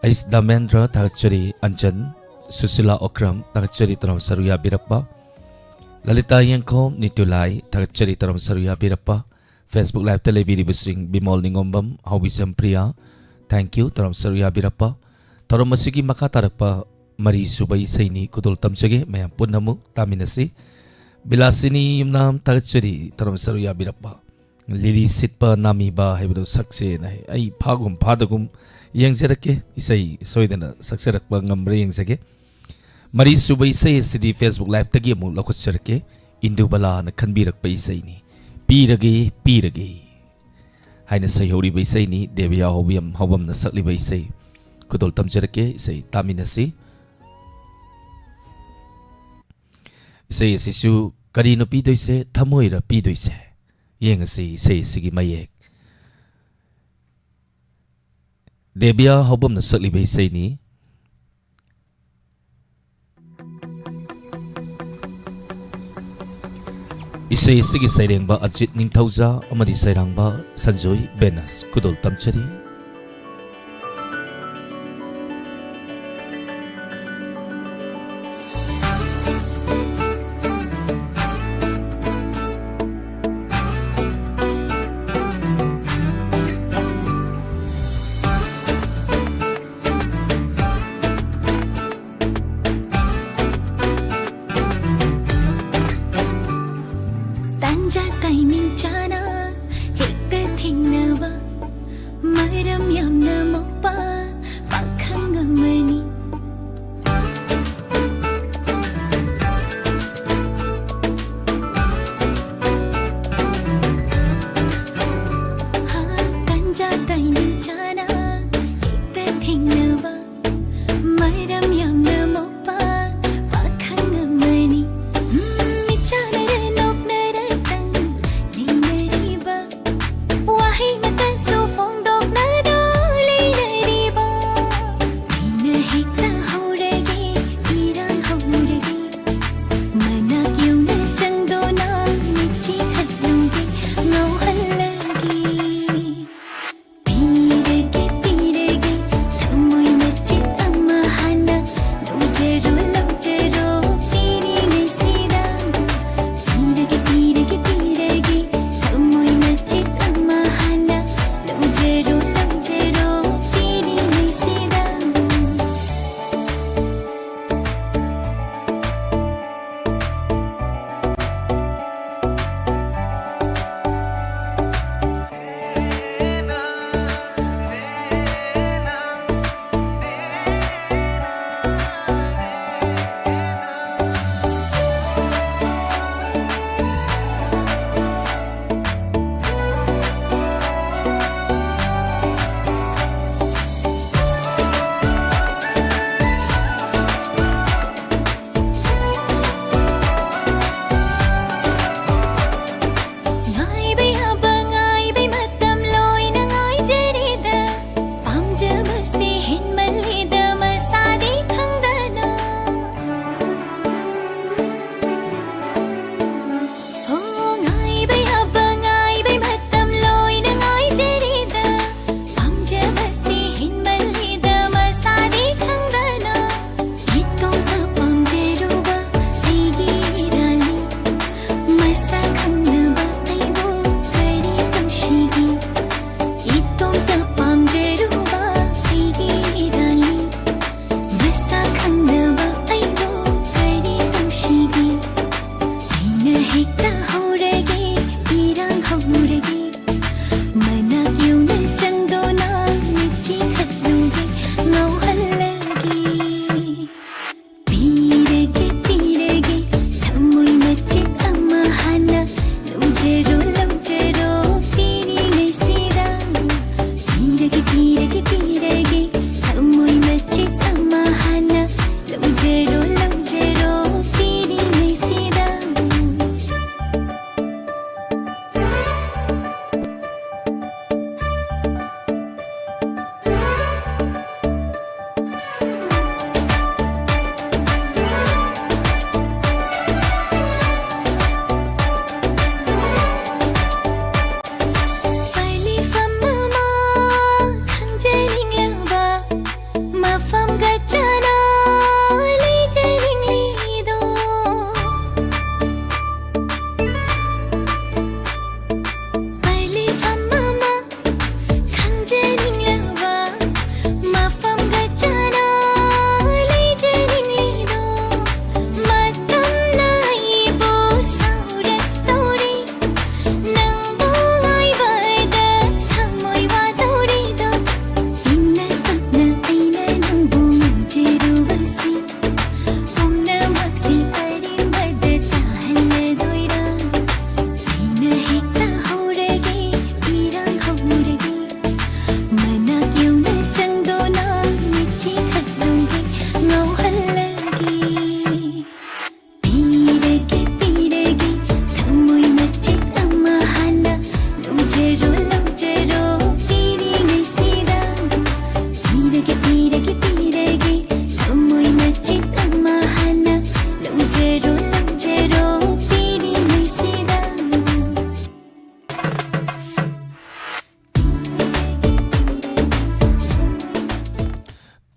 ais damendra tagachari anjan susila okram tagachari tarom saruya birappa Lalita Yangkom Nitulai Tagachari Taram Saruya Birappa Facebook Live Telebiri Busing Bimol Ningombam Hobisam Priya Thank you Taram Saruya Birappa Taram Masigi Makatarapa Mari Subai Saini Kudul Tamsage Mayam Punamu Taminasi Bilasini Yumnam Tagachari Taram Saruya Birappa Lili Sitpa Nami Ba Hebdo Sakse Nai Ai Pagum Padagum Yang Zerake Isai Soidana Sakserak Bangambre Yang Sage Mari subay say sidi Facebook Live tagi mo lakot sarke Indu bala na kanbirak pa isay ni Pirage Hay na sayhori ba isay ni Debiya hobam na sakli ba isay Kudol tam sarke isay tami na si Isay sisu karino pido isay Tamoy ra pido isay Yang isay sige mayek Debiya hobam na sakli ba isay ni Isay sige sayreng ba Ajit ning tauza amadi sayrang ba Sanjoy Benas Kudol Tamchari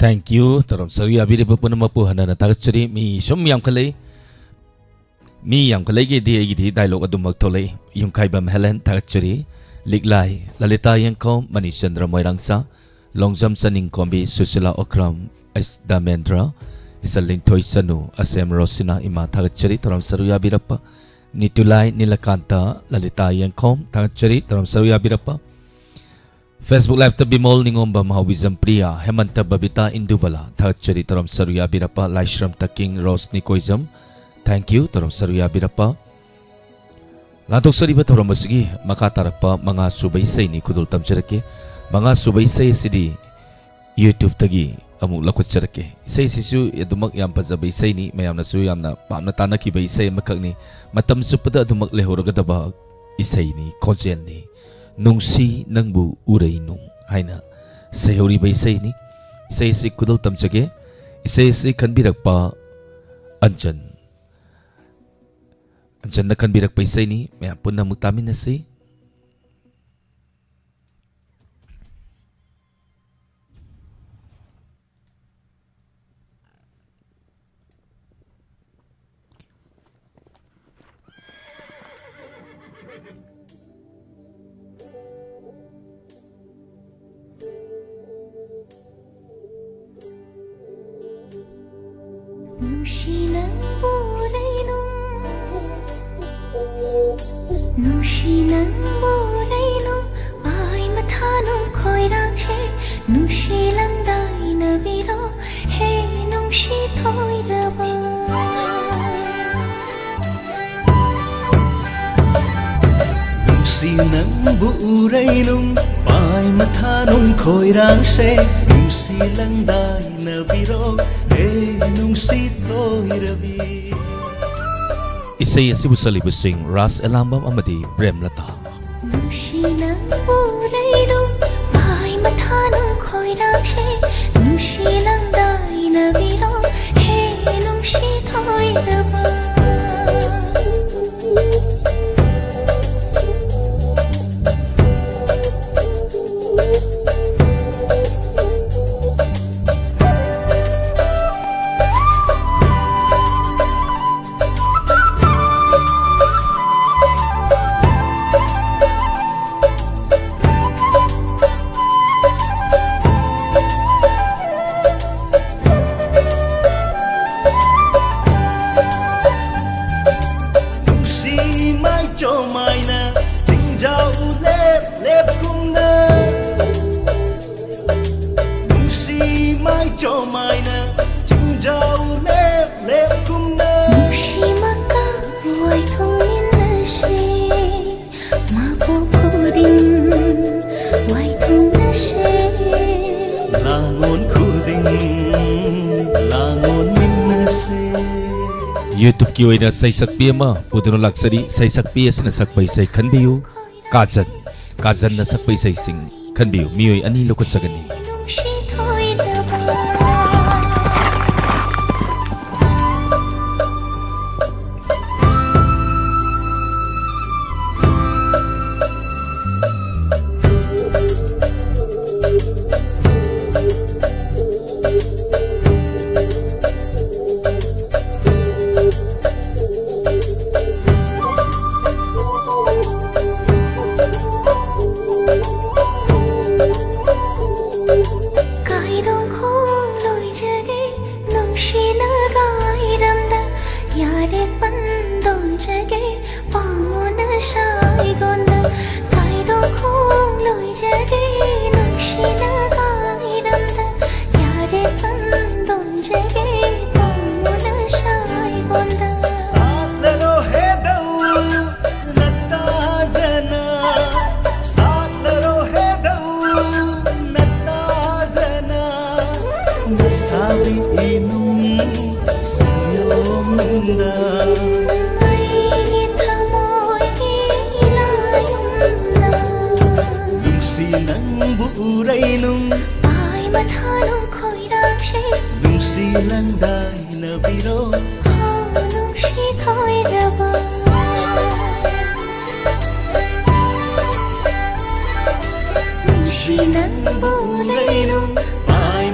Thank you. Tarom saruya biri bapuna mapu hana na takachuri mi shom yam khalai. Mi yam khalai ge di agi di dialogue adum magtolai. Yung kaibam Helen takachuri. Liglai Lalita Yankom Manishandra Moirangsa. Longjam saning kombi Susila Okram as Damendra. Isaling toy sanu asem Rosina ima takachuri. Tarom saruya birapa. Nitulay Nilakanta Lalita Yankom takachuri. Tarom saruya birapa. Facebook Live ta bimol ningomba mahawizam priya Hemanta Babita Indubala takachuri tarom saruya birapa Laishram ta King Rose Nikoizam. Thank you tarom saruya birapa. Latok sariba tarom masigi makatarapa mga subay say ni kudul tamjarake. Mga subay say sidi YouTube tagi amuk lakot jarake. Say sisu yadumak yam pazabay say ni mayam na su yam na pam na tanaki bay say makak ni matam supada adumak lehoragadaba isay ni konsen ni. Nungsi nangbu uray nung haina sayori bay say ni say si kudal tamjage isay si kanbirak pa anjan na kanbirak pa say ni may apun na mutamin na say Nusinan bulaynom Nusinan bulaynom Ay matanong ko'y rangshe Nusilang day na biro Hey nungsi to'y raba Nusinan bulaynom Ay matanong ko'y rangshe Nusilang day na biro nung sito'y rabi. Isay asibusali-busing Ras Elambam Amadi Bremlata. Nusinan bulaynom Ay matanong ko'y rangshe Nusilang day na biro Hey nung sito'y raba YouTube ki oina say sakpi ama puduno laksari say sakpi asina sakpai say khanbiyu kazan na sakpai say sing khanbiyu miyoi ani lokot sagani. Nusinan bulaynom ay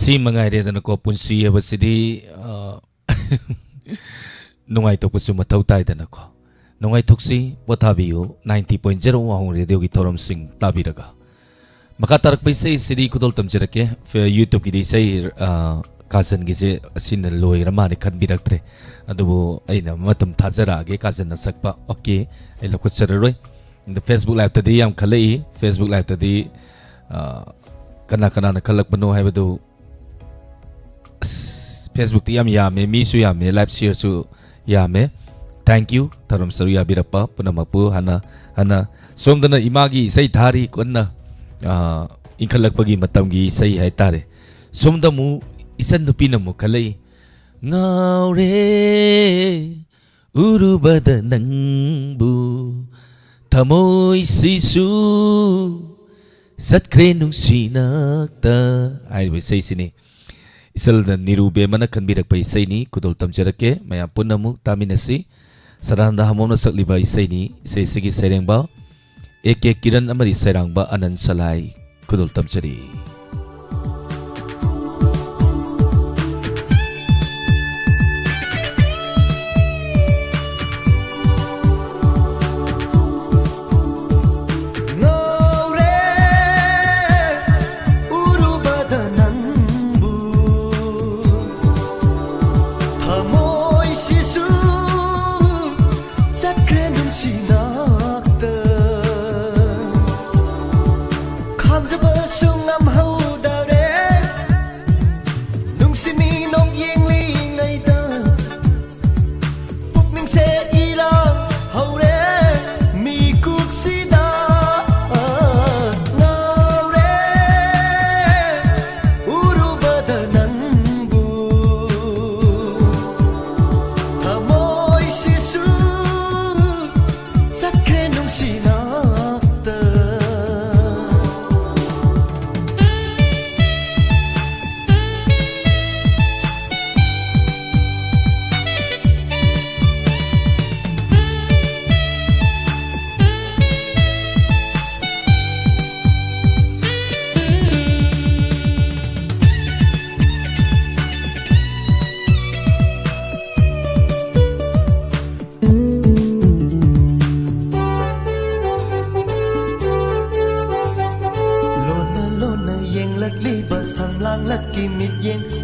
si mangai re dana ko punsi abasidi nungai to pusu mathau tai dana ko nungai thuksi pothabiyo 90.0 wahong radio gi thoram sing tabiraga maka tarak pai sei sidi kudol tamjirake youtube gi sei kasan gi se sin loi ramani khanbiraktre adubu aina matam thajara ge kasan na sakpa okay ai lokot sararoi the facebook live tadi yam khalai facebook live tadi kana kana na khalak bano haibadu Facebook ti yam yame mi su yame live share su yame thank you tharam saru ya birappa punamapu hana somdana imagi sai thari konna inkhalak pagi matamgi sai hai tare somdamu isan nupi namu khalai ngaure urubada nangbu thamoi sisu satkre nungsinakta ai we sai sini isal dan nirube mana khanbirak pai sai ni kudol tamjarake maya punamu taminasi saranda hamona sakliba isai ni isai sigi serengba ek kiran amari serangba anan salai kudol tamjari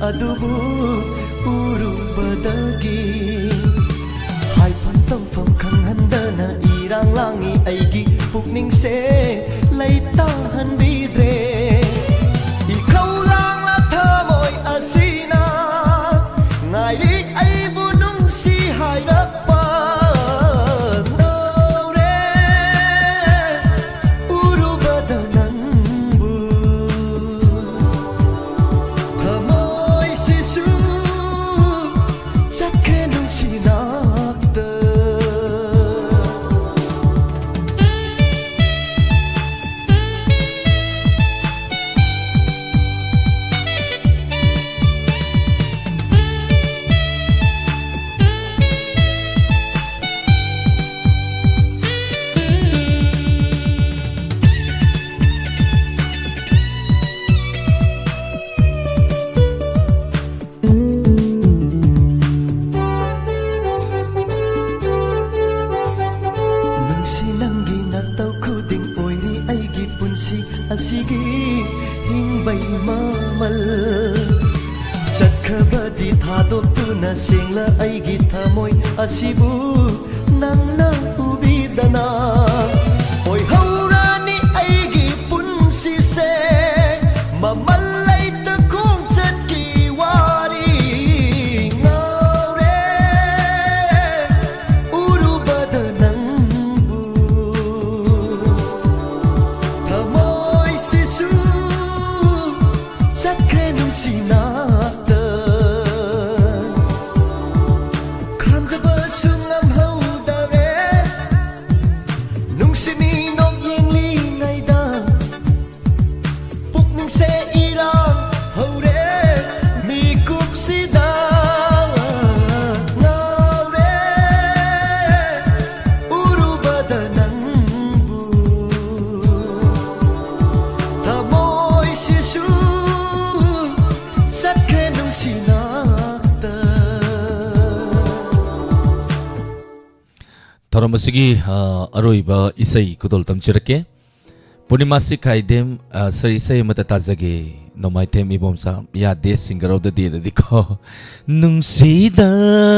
adubu urubadagi hai pantang pam khang handana irang langi aigi pukning se laita han bidre I khau lang la thamoi asina ngai ri ai bunung si hai rakpa asigi hingbay mamal chakhabadi thadokuna sengla aigi thamoy asibu nangna ubidana oi haurani aigi punsi se mamalai ta khong satki wari ngaure urubada nangbu thamoy sisu sakre nungsinakta khamjaba sungam haudare nungsimi nok थौरमसिगी अरोइबा इसई कुदोल तमचिरके पूर्णिमासी खाइदेम सरी सई मत ताजगे नोमाइथेम इबोमसा या देश सिंगरो the they दिखो नुंसीदारा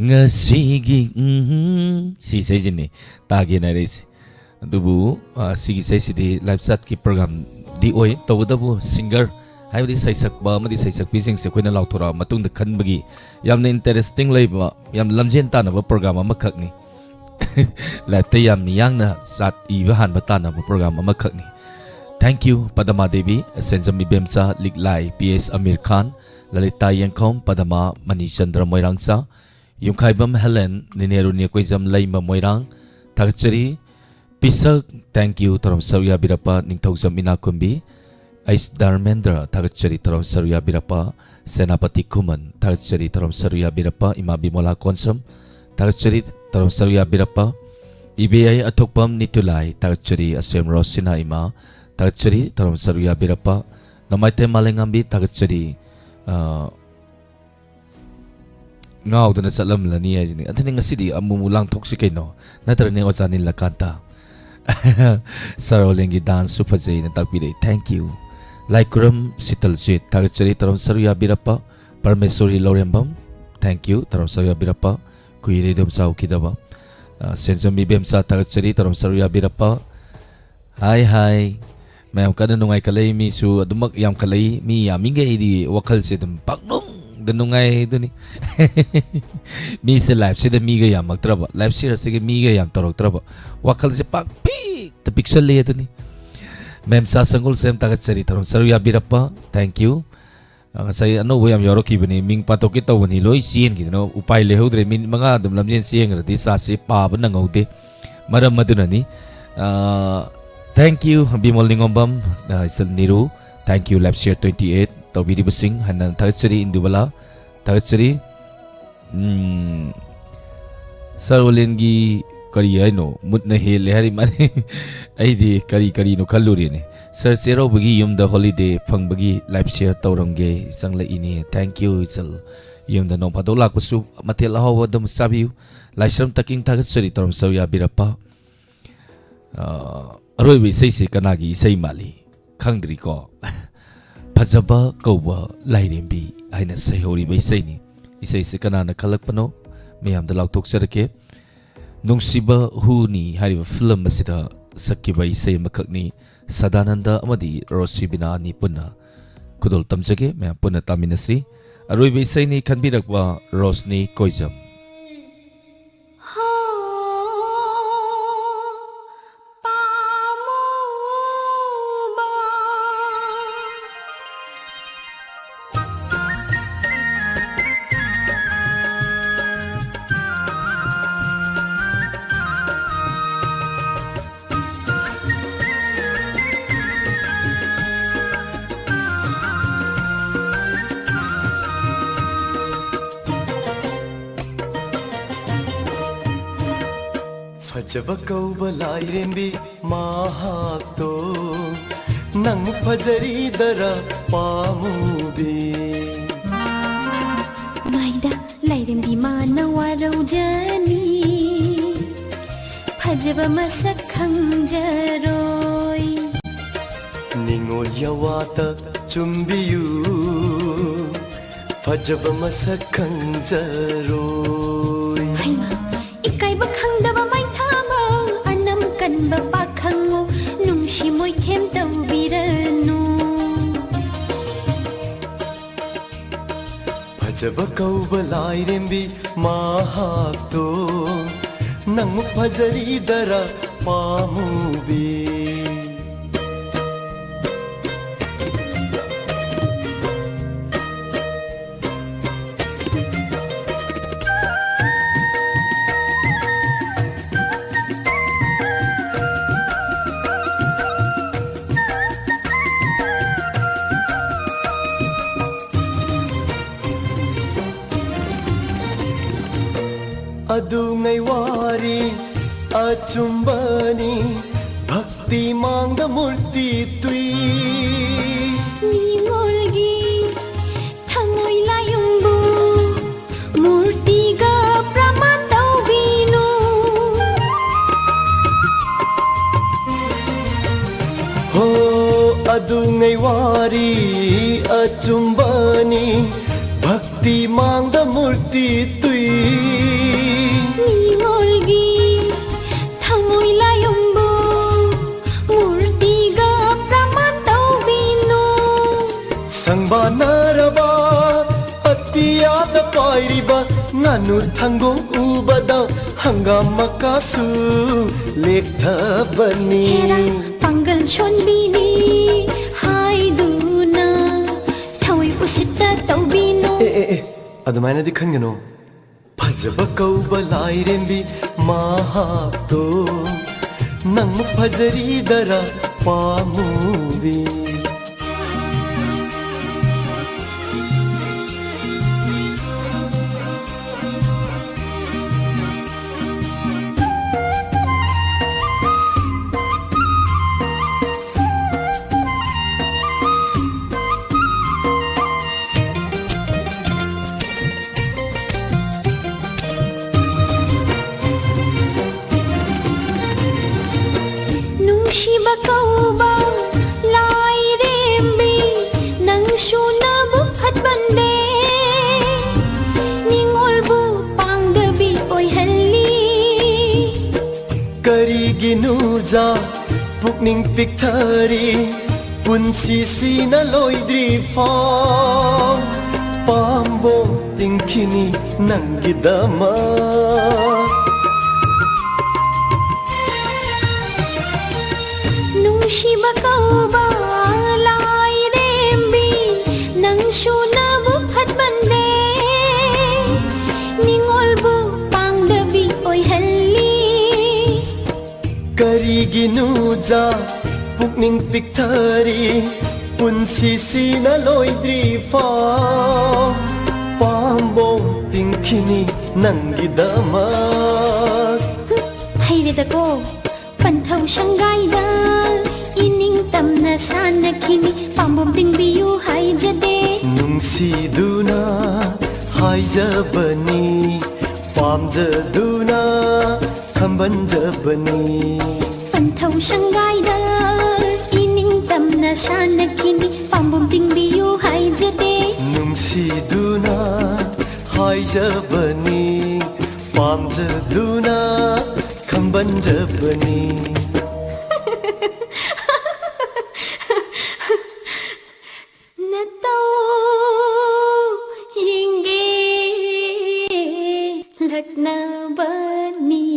ngasiगी si sei jini tage na res dubu sigi sei sidi live chat ki program di oi tawdabu singer haibdi saisak ba madi saisak pising se koina lauthora matung da khanbagi yamna interesting leiba yam lamjen ta na ba program ama khakni live te yam niyang na sat I ba han ba ta na ba program ama khakni thank you padama devi senjami bemsa liglai ps amir khan lalita yangkhom padama mani chandra moirangsa Yungkaibam Helen Nineru Niakwizam Laima Moirang Takachari Pisak thank you Torom Saruya Birapa Ningthogsam Inakumbi Ais Dharmendra Takachari Torom Saruya Birapa Senapati Kuman Takachari Torom Saruya Birapa Ima Bimola Konsam Takachari Torom Saruya Birapa IBI Atokpam Nitulai Takachari Asem Rosina Ima Takachari Torom Saruya Birapa Namaite Malengambi Takachari ngau dana salam la ni ajini athani ngasidi amumulang thoksi kaino natarane ochanin lakanta sarolengi dance supajai na takpire thank you laikram sitalchit tagachari taram saruya birappa parmesori lorembam thank you taram saruya birappa kuire dum sau kidaba senjami bemsa tagachari taram saruya birappa hi mayam kada nungai kalai mi su adumak yam kalai mi yaminge idi wakal se dum paknum danungai duni mi se live se da mi ga yam maktraba live se se mi ga yam toroktraba wakal se pak pi the pixel le duni mem sa sangul sem tagachari taram saruya birappa thank you sai ano we yam yoroki bani ming patoki tawani loi sien ki no upai le hodre min manga dum lamjen sieng rati sa se pa ba nangaude maram madunani thank you bimol ningombam isal niru thank you live share 28 tawbiri busing hanan tagachari indubala tagachari sarolengi kari aino mutna hele hari mane aidi kari no khalluri ne sir zero bagi yumda holiday phangbagi live share tawramge sangla ini thank you isal yumda no padola kusu matel hawa dum sabiu laisram taking tagachari taram sauya birappa aroi bi sei se kanagi sei mali khangdri ko Pajaba Kauba Lairembi Aina Sayori Baisani Isai Sikanana Kalakpano Mayam the Lautok Serake Nungsiba Huni Hariva Film Masida Sakiba Isai Makakni Sadananda Amadi Rosibina Nipuna Kudol Tamjage Mayam Puna Taminasi Aroi Baisani Kanbirakwa Rosni Koizam Fajaba kauba lairembi mahakto nang fajari dara pamubi Maida lairembi mana warau jani Fajaba masak khangjaroi Ningol yawata chumbiyu Fajaba masak khangjaroi Haima ikai ba khangdaba mai thama anam kan ba pakhango nungshi moi them tawbiranu Fajaba kauba lairembi mahakto nang fajari dara pamubi Adungai wari achumbani bhakti mangda murti tui Ningolgi thangoi layungbu murti ga praman tawbi हो अदुंगै वारी अचुंबनी भक्ति मांग मूर्ति तुई निगोलगी थमोई लायंबो मूर्ति गा प्रमाण तौबिनो संगबा नरबा अतियाद पाइरिबा नानु थंगो उबदा हंगाम कासु लेखबनी हेरा पंगल शोनबिनी हाइदुना थौई उसिता तौबिनो अदुमाइनदि खनगनो फजब कौब लाइरेंबी माहातो नंग फजरी दरा पामुबी Shiba kauba lai rembi nang shuna bu hat bande ningol bu pangdabi oi halli करी गिनुजा पुकनिंग पिक्थरी पुंसी सी न लोइद्री form पाम्बो तिंखिनी नंगिदमा Shiba kauba lai rembi nang shuna bu hat bande ningol bu pangdabi oi halli करी गिनुजा पुकनिंग पिक्थरी पुंसी सी न लोइद्री form पाम्बो तिंखिनी नंगिदमा hayre da ko panthau shangai da ining tamna sanakini pambom tingbiyu haijade नुंसीदुना हाइजबनी पामजदुना खंबंजबनी panthau shangai da ining tamna sanakini pambom tingbiyu haijade नुंसीदुना हाइजबनी पामजदुना खंबंजबनी natau yinge lakna bani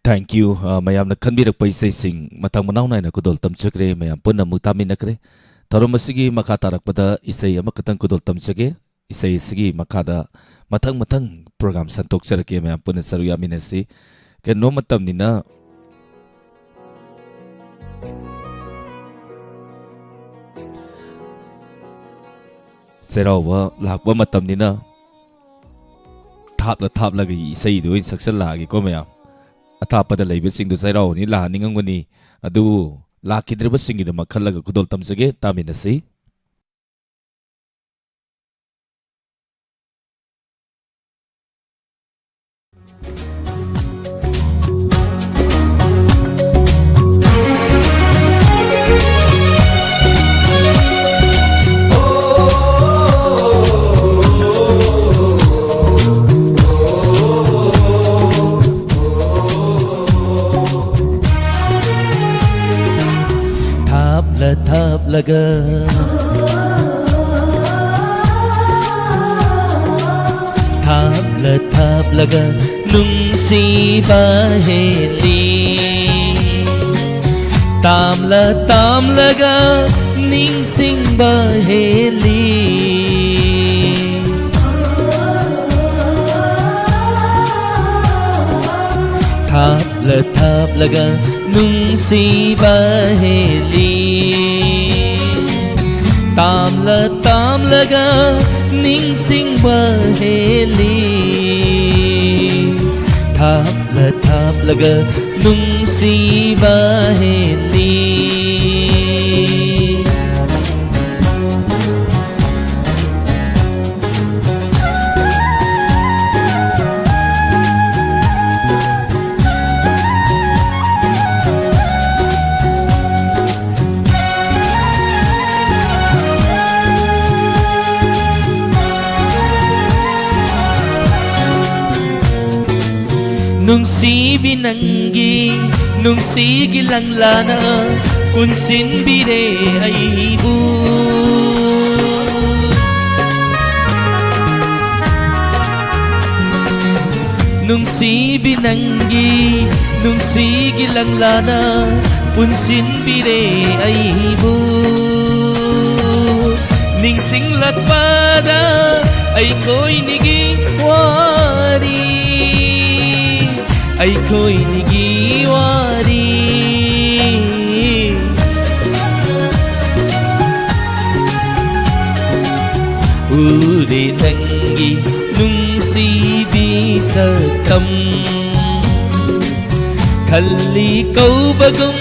Thank you mayam na kanbirak pa isay sing matang manaw na kudol tamchakre mayam punna mutamin nakre taro masigi makatarak pada isay makatang kudol tamchake isay sige makada matang program santok charake mayam punna saruyamin asi ken no matam nina Serawa lakwa matam nina thapla gi isay do in saksal lagi ko mayam athapada leibesing du sairao ni la ningangoni adu lakidrebasing ida makhallaga kudol tamsage taminasi thapla thapla nungsiba heli tamla ga ningsingba heli thapla ga nungsiba heli tamla ga ningsingba heli thapla ga nungsiba heli ꯅꯨꯡꯁꯤꯕꯤ ꯅꯪꯒꯤ ꯅꯨꯡꯁꯤꯒꯤ ꯂꯪꯂꯥꯅ ꯄꯨꯟꯁꯤꯟꯕꯤꯔꯦ ꯑꯩꯕꯨ ꯅꯨꯡꯁꯤꯕꯤ ꯅꯪꯒꯤ ꯅꯨꯡꯁꯤꯒꯤ ꯂꯪꯂꯥꯅ ꯄꯨꯟꯁꯤꯟꯕꯤꯔꯦ ꯑꯩꯕꯨ ꯅꯤꯡꯁꯤꯡꯂꯛꯄꯗ ꯑꯩꯈꯣꯏꯅꯤꯒꯤ ꯋꯥꯔꯤ ꯑꯩꯈꯣꯏꯅꯤꯒꯤ ꯋꯥꯔꯤ ꯎꯔꯦ ꯅꯪꯒꯤ ꯅꯨꯡꯁꯤꯕꯤ ꯁꯛꯇꯝ ꯈꯜꯂꯤ ꯀꯧꯕꯒꯨꯝ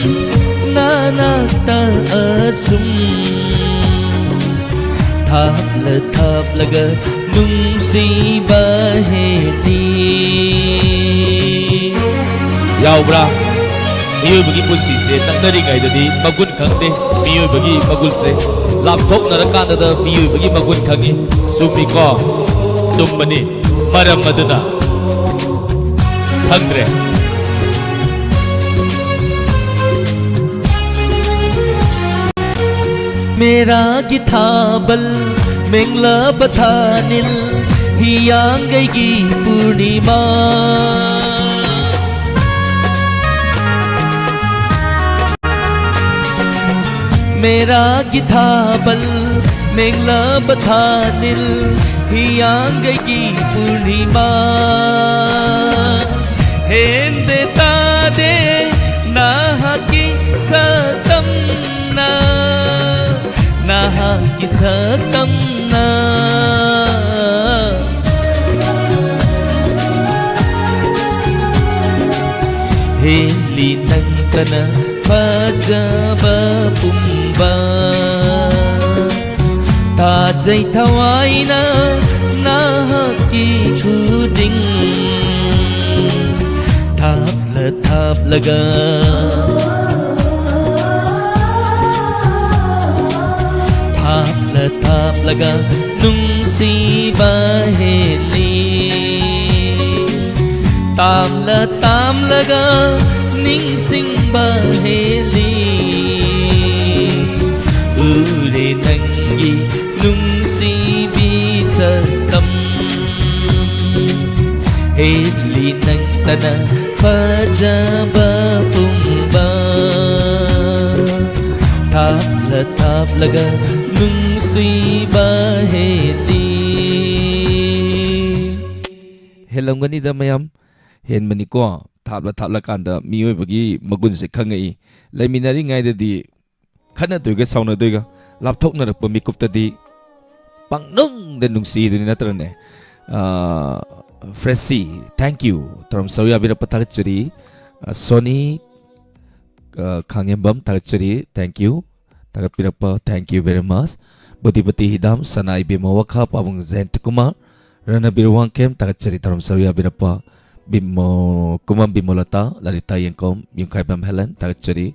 ꯅꯥꯅꯥꯛꯇ ꯑꯁꯨꯝ ꯊꯥꯞꯂ ꯊꯥꯞꯂꯒ ꯅꯨꯡꯁꯤꯕ ꯍꯦꯜꯂꯤ ꯌꯥꯎꯕ꯭ꯔꯥ ꯃꯤꯑꯣꯏꯕꯒꯤ ꯄꯨꯟꯁꯤꯁꯦ ꯅꯛꯅꯔꯤꯉꯩꯗꯗꯤ ꯃꯒꯨꯟ ꯈꯪꯗꯦ ꯃꯤꯑꯣꯏꯕꯒꯤ ꯃꯒꯨꯟꯁꯦ ꯂꯥꯞꯊꯣꯛꯅꯔꯀꯥꯟꯗ ꯃꯤꯑꯣꯏꯕꯒꯤ ꯃꯒꯨꯟ ꯈꯪꯉꯤ ꯆꯨꯝꯃꯤꯀꯣ ꯆꯨꯝꯕꯅꯤ मरम अदुना खंग्रे मेरा गिथाबल मेंगला बथानिल हियांगई पूर्णिमा मेरा गिथाबल मेंगला बथानिल हियांगई पूर्णिमा हेंदे तादे नाहकी सतमना नाहकी सतमना हेली नंकना फजबा पुंबा ताजै थवाइना नाहकी खुदिंग थापला थापलगा थापला थापलगा नुंसीबा हेली तामला तामलगा निंगसिंगबा हेली उरे नंगी नुंसीबी सतम हेली नंगतना फजबा पुंबा थापला थापलगा नुंसीबा हेली हेलंगनी द मयम हेन मनिको थापला थापला कांदा मियोबगी मगुन से खंगई लेमिनारी गायददी खना दोइगा साउना दोइगा लापथोकनरप मिकुप्तदी पंगनों द नुंसी दुनि नत्रने फ्रेसी थैंक यू तरम सौया बिरा पतागचरी सोनी खांगेबम तागचरी थैंक यू तागत बिरप थैंक यू वेरी मच बुद्धिपति हिदाम सनाई बिमा वखा पाबुंग जयंत कुमार रणबीर वांकेम तागचरी तरम सौया बिरप बिमो कुमम बिमोलता ललिता यंकोम युंखाइबम हेलन तागचरी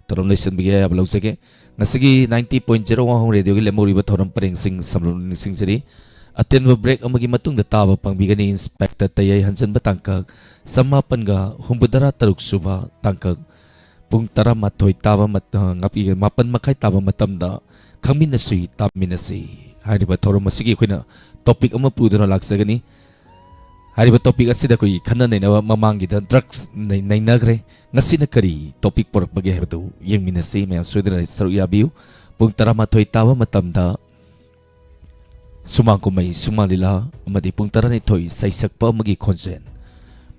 तरम लेसन बिगे अब लौसके नसगी 90.0 वाहों रेडियो की लेमोरिबा थोरम परेंग सिंग समलोन सिंग जरी अत्यंत ब्रेक अमगी मतुंग द ताब पंगबिगनी इंस्पेक्टर तयय हंसन बतंक समापनगा हुंबुदरा तरुक सुबा तंक पुंग तरा माथोय ताब मत ngapI मापन मखाय ताब मतमदा खंगमिनसि ताबमिनसि हारिबा थोरम मसिगी खोइना टॉपिक अमा पुदना लाक्सगनी हारिबा टॉपिक असिदा कोई खन्ना नैना ममांगी द ड्रग्स नैनाग्रे ngasiना करी टॉपिक पोरकबगे हेबदु यंगमिनसि मैं सुदरा सरुयाबिउ पुंग तरा माथोय ताब मतमदा सुमांग कुमई सुमालिला अमदि पुंग तरा ने थोई सैसकपा अमगी खोंजेन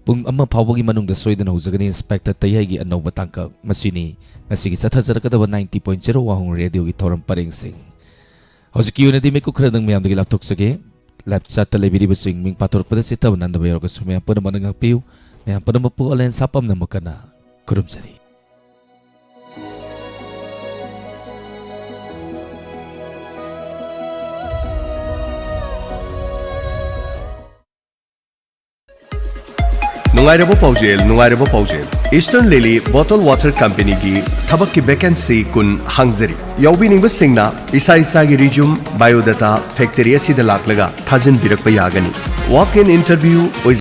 पुंग अमा फावबगी मनुंग द सोइदन होजगनी इंस्पेक्टर तययगी अनौबा तांका मसिनी ngasiगी sathajarakadaba 90.0 wahong radio gi thoram pareng sing hojiki unadi me kukhradang myam dagi laptok sage lap chat ta lebiri busing ming pator pada sita bananda bayor ka sumya pada manang piu me pada mapu alen sapam namakana kurum sari नुंगाइरबो पाउजेल Eastern Lily bottle water company की थबक की vacancy कुन हांगजरी यौबिनिंग सिंगना इसा इसा की resume biodata factory असिदा लाकलगा थाजन बिरकपा यागनी वॉक इन इंटरव्यू